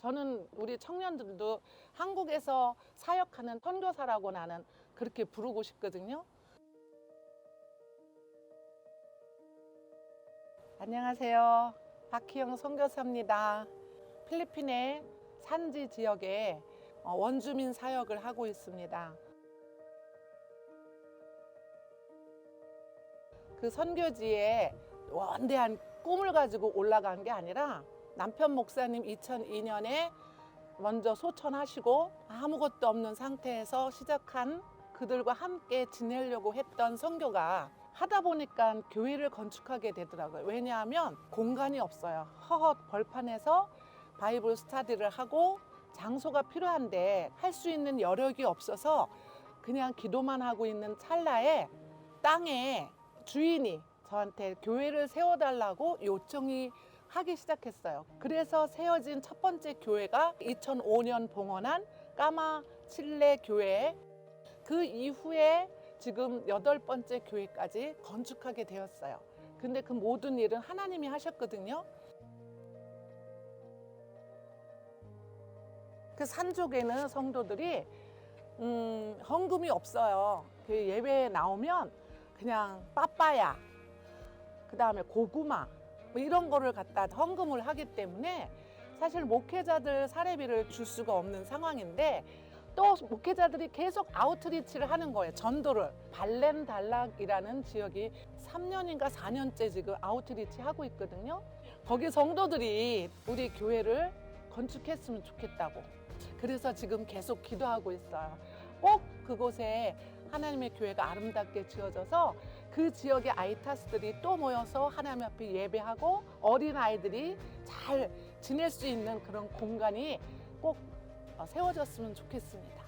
저는 우리 청년들도 한국에서 사역하는 선교사라고 나는 그렇게 부르고 싶거든요. 안녕하세요. 박희영 선교사입니다. 필리핀의 산지 지역에 원주민 사역을 하고 있습니다. 그 선교지에 원대한 꿈을 가지고 올라간 게 아니라 남편 목사님 2002년에 먼저 소천하시고 아무것도 없는 상태에서 시작한 그들과 함께 지내려고 했던 선교가 하다 보니까 교회를 건축하게 되더라고요. 왜냐하면 공간이 없어요. 허헛 벌판에서 바이블 스터디를 하고 장소가 필요한데 할 수 있는 여력이 없어서 그냥 기도만 하고 있는 찰나에 땅에 주인이 저한테 교회를 세워달라고 요청이 하기 시작했어요. 그래서 세워진 첫 번째 교회가 2005년 봉헌한 까마 칠레 교회, 그 이후에 지금 8번째 교회까지 건축하게 되었어요. 근데 그 모든 일은 하나님이 하셨거든요. 그 산족에는 성도들이 헌금이 없어요. 그 예배에 나오면 그냥 빠빠야, 그 다음에 고구마 뭐 이런 거를 갖다 헌금을 하기 때문에 사실 목회자들 사례비를 줄 수가 없는 상황인데 또 목회자들이 계속 아우트리치를 하는 거예요. 전도를. 발렌달락이라는 지역이 3년인가 4년째 지금 아우트리치 하고 있거든요. 거기 성도들이 우리 교회를 건축했으면 좋겠다고. 그래서 지금 계속 기도하고 있어요. 꼭 그곳에 하나님의 교회가 아름답게 지어져서 그 지역의 아이타스들이 또 모여서 하나님 앞에 예배하고 어린 아이들이 잘 지낼 수 있는 그런 공간이 꼭 세워졌으면 좋겠습니다.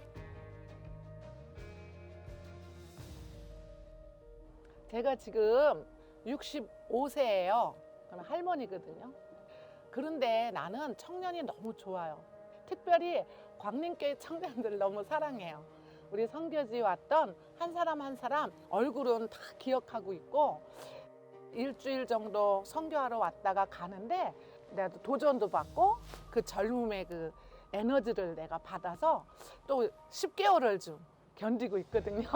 제가 지금 65세예요. 그럼 할머니거든요. 그런데 나는 청년이 너무 좋아요. 특별히 광림교회 청년들 너무 사랑해요. 우리 선교지 왔던 한 사람 한 사람 얼굴은 다 기억하고 있고 일주일 정도 선교하러 왔다가 가는데 내가 도전도 받고 그 젊음의 그 에너지를 내가 받아서 또 10개월을 좀 견디고 있거든요.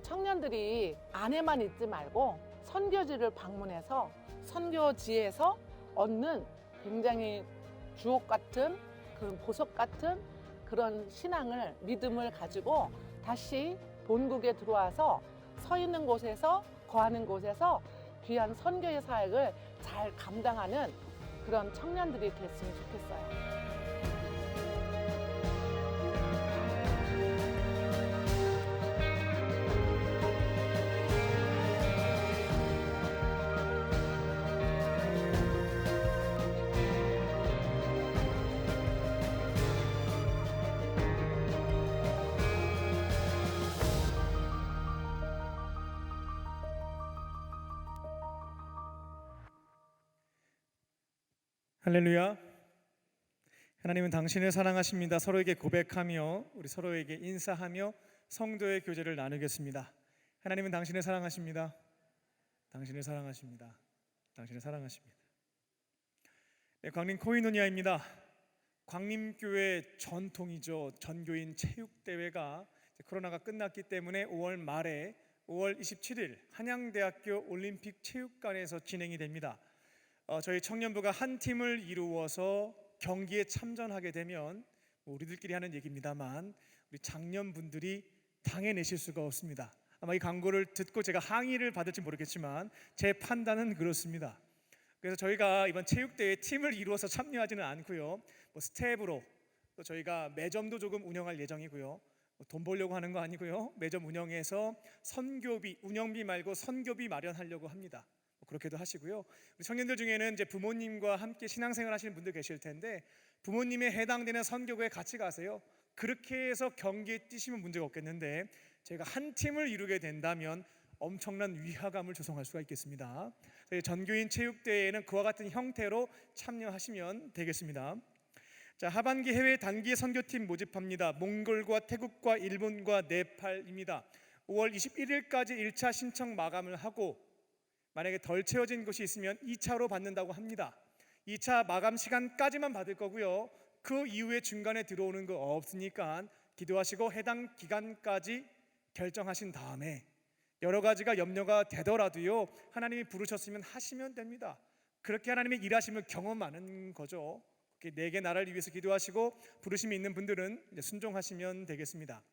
청년들이 안에만 있지 말고 선교지를 방문해서 선교지에서 얻는 굉장히 주옥 같은 그런 보석 같은 그런 신앙을 믿음을 가지고 다시 본국에 들어와서 서 있는 곳에서 거하는 곳에서 귀한 선교의 사역을 잘 감당하는 그런 청년들이 됐으면 좋겠어요. 할렐루야. 하나님은 당신을 사랑하십니다. 서로에게 고백하며 우리 서로에게 인사하며 성도의 교제를 나누겠습니다. 하나님은 당신을 사랑하십니다. 당신을 사랑하십니다. 당신을 사랑하십니다. 네, 광림 코이노니아입니다. 광림교회 전통이죠. 전교인 체육대회가 코로나가 끝났기 때문에 5월 말에 5월 27일 한양대학교 올림픽 체육관에서 진행이 됩니다. 저희 청년부가 한 팀을 이루어서 경기에 참전하게 되면 우리들끼리 하는 얘기입니다만 우리 장년분들이 당해내실 수가 없습니다. 아마 이 광고를 듣고 제가 항의를 받을지 모르겠지만 제 판단은 그렇습니다. 그래서 저희가 이번 체육대회에 팀을 이루어서 참여하지는 않고요. 스텝으로 또 저희가 매점도 조금 운영할 예정이고요. 돈 벌려고 하는 거 아니고요. 매점 운영해서 선교비, 운영비 말고 선교비 마련하려고 합니다. 그렇게도 하시고요. 우리 청년들 중에는 이제 부모님과 함께 신앙생활 하시는 분들 계실 텐데 부모님에 해당되는 선교부에 같이 가세요. 그렇게 해서 경기에 뛰시면 문제가 없겠는데 저희가 한 팀을 이루게 된다면 엄청난 위화감을 조성할 수가 있겠습니다. 전교인 체육대회에는 그와 같은 형태로 참여하시면 되겠습니다. 자, 하반기 해외 단기 선교팀 모집합니다. 몽골과 태국과 일본과 네팔입니다. 5월 21일까지 1차 신청 마감을 하고 만약에 덜 채워진 곳이 있으면 2차로 받는다고 합니다. 2차 마감 시간까지만 받을 거고요. 그 이후에 중간에 들어오는 거 없으니까 기도하시고 해당 기간까지 결정하신 다음에 여러 가지가 염려가 되더라도요. 하나님이 부르셨으면 하시면 됩니다. 그렇게 하나님의 일하심을 경험하는 거죠. 내게 나라를 위해서 기도하시고 부르심이 있는 분들은 이제 순종하시면 되겠습니다.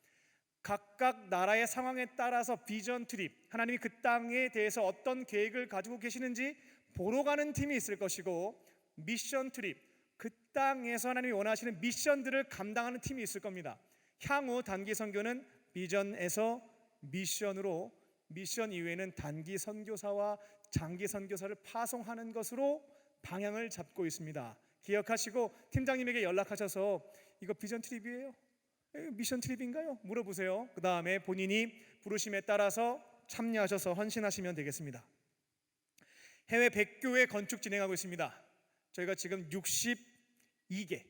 각각 나라의 상황에 따라서 비전 트립, 하나님이 그 땅에 대해서 어떤 계획을 가지고 계시는지 보러 가는 팀이 있을 것이고 미션 트립, 그 땅에서 하나님이 원하시는 미션들을 감당하는 팀이 있을 겁니다. 향후 단기 선교는 비전에서 미션으로, 미션 이후에는 단기 선교사와 장기 선교사를 파송하는 것으로 방향을 잡고 있습니다. 기억하시고 팀장님에게 연락하셔서 이거 비전 트립이에요? 미션 트립인가요? 물어보세요. 그 다음에 본인이 부르심에 따라서 참여하셔서 헌신하시면 되겠습니다. 해외 100교회 건축 진행하고 있습니다. 저희가 지금 62개의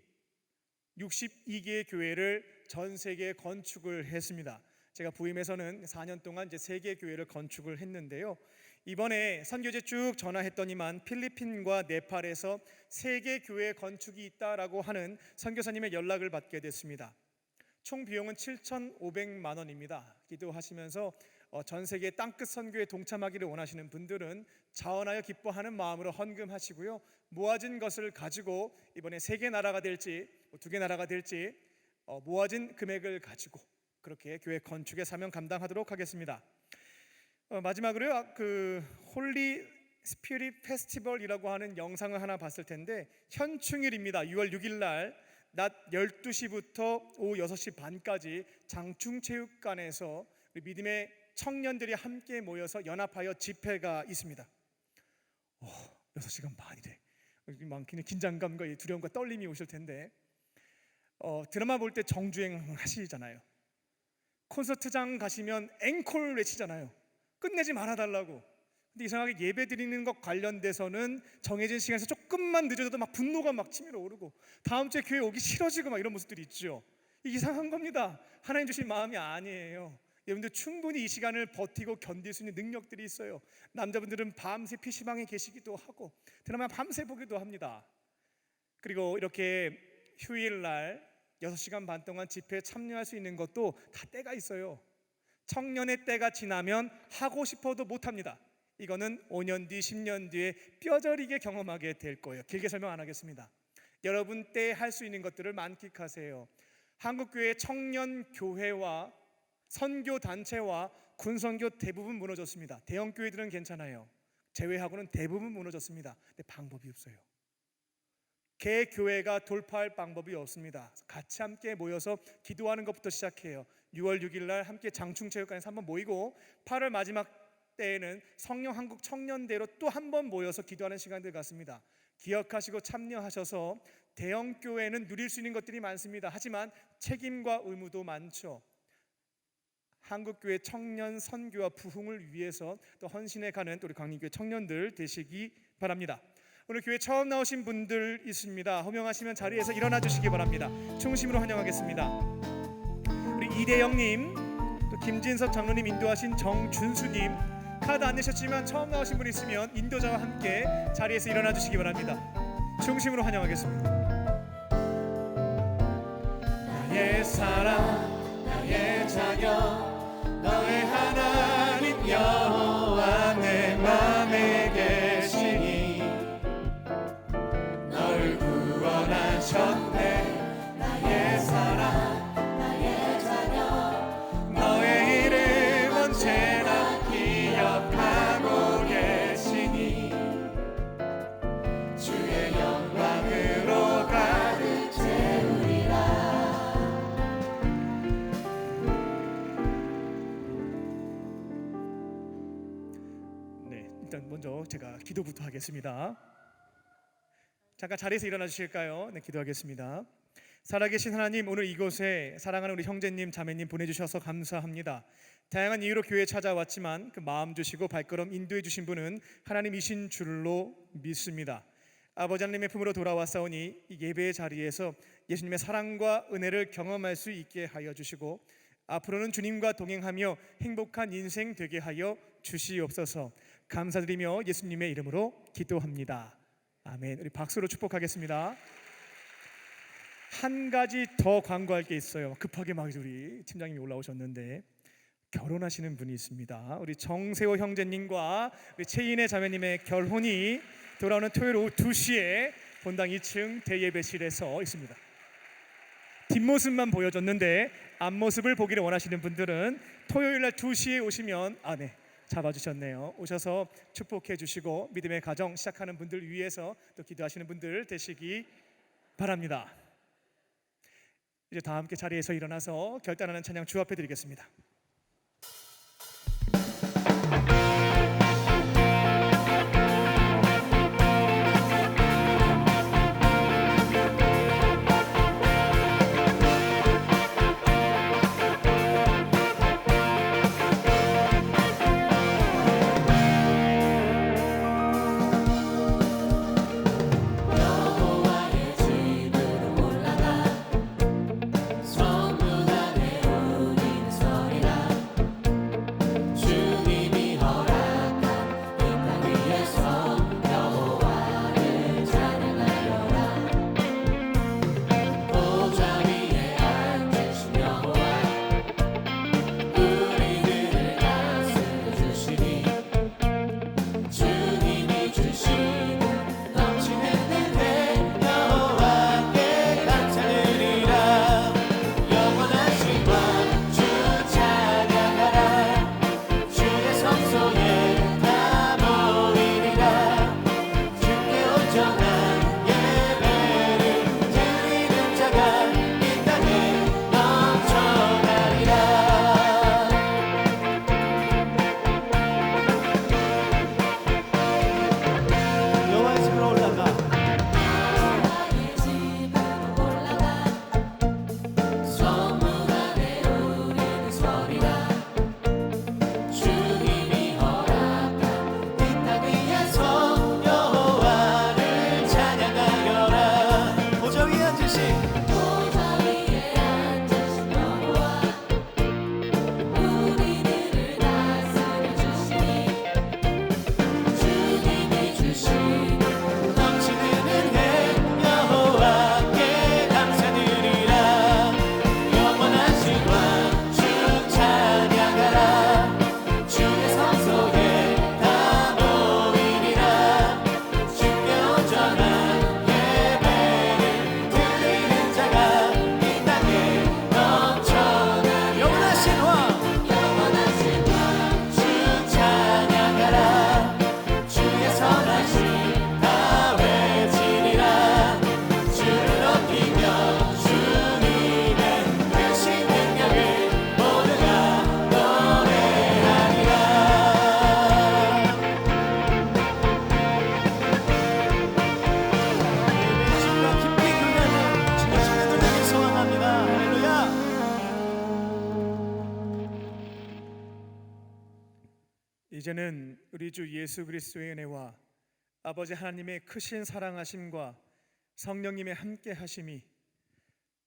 교회를 전 세계에 건축을 했습니다. 제가 부임해서는 4년 동안 이제 3개 교회를 건축을 했는데요. 이번에 선교제 쭉 전화했더니만 필리핀과 네팔에서 3개 교회 건축이 있다라고 하는 선교사님의 연락을 받게 됐습니다. 총 비용은 7,500만 원입니다. 기도하시면서 전 세계 땅끝 선교에 동참하기를 원하시는 분들은 자원하여 기뻐하는 마음으로 헌금하시고요. 모아진 것을 가지고 이번에 3개 나라가 될지 2개 나라가 될지 모아진 금액을 가지고 그렇게 교회 건축의 사명 감당하도록 하겠습니다. 마지막으로요, 그 홀리 스피릿 페스티벌이라고 하는 영상을 하나 봤을 텐데 현충일입니다. 6월 6일 날 낮 12시부터 오후 6시 반까지 장충체육관에서 우리 믿음의 청년들이 함께 모여서 연합하여 집회가 있습니다. 6시간 반이래. 많기는 긴장감과 두려움과 떨림이 오실 텐데, 드라마 볼 때 정주행 하시잖아요. 콘서트장 가시면 앵콜 외치잖아요. 끝내지 말아달라고. 근데 이상하게 예배 드리는 것 관련돼서는 정해진 시간에서 조금만 늦어져도 막 분노가 막 치밀어 오르고 다음 주에 교회 오기 싫어지고 막 이런 모습들이 있죠. 이게 이상한 겁니다. 하나님 주신 마음이 아니에요. 여러분들 충분히 이 시간을 버티고 견딜 수 있는 능력들이 있어요. 남자분들은 밤새 PC방에 계시기도 하고 드라마 밤새 보기도 합니다. 그리고 이렇게 휴일날 6시간 반 동안 집회에 참여할 수 있는 것도 다 때가 있어요. 청년의 때가 지나면 하고 싶어도 못합니다. 이거는 5년 뒤 10년 뒤에 뼈저리게 경험하게 될 거예요. 길게 설명 안 하겠습니다. 여러분 때 할 수 있는 것들을 만끽하세요. 한국교회 청년교회와 선교단체와 군선교 대부분 무너졌습니다. 대형교회들은 괜찮아요. 제외하고는 대부분 무너졌습니다. 근데 방법이 없어요. 개교회가 돌파할 방법이 없습니다. 같이 함께 모여서 기도하는 것부터 시작해요. 6월 6일 날 함께 장충체육관에서 한번 모이고 8월 마지막 때에는 성령 한국 청년대로 또 한 번 모여서 기도하는 시간들 같습니다. 기억하시고 참여하셔서 대형교회는 누릴 수 있는 것들이 많습니다. 하지만 책임과 의무도 많죠. 한국교회 청년 선교와 부흥을 위해서 또 헌신해 가는 우리 광림교회 청년들 되시기 바랍니다. 오늘 교회 처음 나오신 분들 있습니다. 호명하시면 자리에서 일어나 주시기 바랍니다. 충심으로 환영하겠습니다. 우리 이대영님, 또 김진석 장로님 인도하신 정준수님, 카드 안 내셨지만 처음 나오신 분 있으면 인도자와 함께 자리에서 일어나 주시기 바랍니다. 충심으로 환영하겠습니다. 나의 사랑, 나의 자녀, 너의 하나님 여호와 내 맘에 계시니 널 구원하셨네. 나의 사랑, 나의 자녀 너의 이름 언제나 기억하고 계시니 주의 영광으로 가득 채우리라. 네, 일단 먼저 제가 기도부터 하겠습니다. 잠깐 자리에서 일어나 주실까요? 네, 기도하겠습니다. 살아계신 하나님, 오늘 이곳에 사랑하는 우리 형제님 자매님 보내주셔서 감사합니다. 다양한 이유로 교회에 찾아왔지만 그 마음 주시고 발걸음 인도해 주신 분은 하나님이신 줄로 믿습니다. 아버지 하나님의 품으로 돌아왔사오니 이 예배의 자리에서 예수님의 사랑과 은혜를 경험할 수 있게 하여 주시고 앞으로는 주님과 동행하며 행복한 인생 되게 하여 주시옵소서. 감사드리며 예수님의 이름으로 기도합니다. 아멘. 우리 박수로 축복하겠습니다. 한 가지 더 광고할 게 있어요. 급하게 막 우리 팀장님이 올라오셨는데 결혼하시는 분이 있습니다. 우리 정세호 형제님과 우리 최인혜 자매님의 결혼이 돌아오는 토요일 오후 2시에 본당 2층 대예배실에서 있습니다. 뒷모습만 보여줬는데 앞모습을 보기를 원하시는 분들은 토요일 날 2시에 오시면 잡아주셨네요. 오셔서 축복해 주시고 믿음의 가정 시작하는 분들 위해서 또 기도하시는 분들 되시기 바랍니다. 이제 다 함께 자리에서 일어나서 결단하는 찬양 주합해 드리겠습니다. 여호와의 집으로 올라가 성문 안에 울리는 소리라. 주님이 허락한 이 땅 위에서 여호와를 찬양하여라. 보좌 위에 앉으신 여호와 우리들을 다스려 주시니 주님이 주시는 넘치는 은혜 여호와께 감사드리라. 영원하신 왕 주 찬양하라. 주의 성소에 다 모이리라. 주께 온전한 예배를 드리는 자가 이 땅에 넘쳐나리라. 이제는 우리 주 예수 그리스도의 은혜와 아버지 하나님의 크신 사랑하심과 성령님의 함께 하심이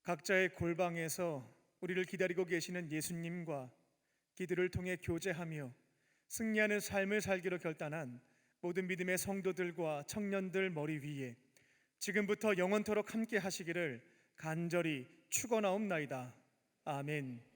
각자의 골방에서 우리를 기다리고 계시는 예수님과 기도를 통해 교제하며 승리하는 삶을 살기로 결단한 모든 믿음의 성도들과 청년들 머리 위에 지금부터 영원토록 함께 하시기를 간절히 축원하옵나이다. 아멘.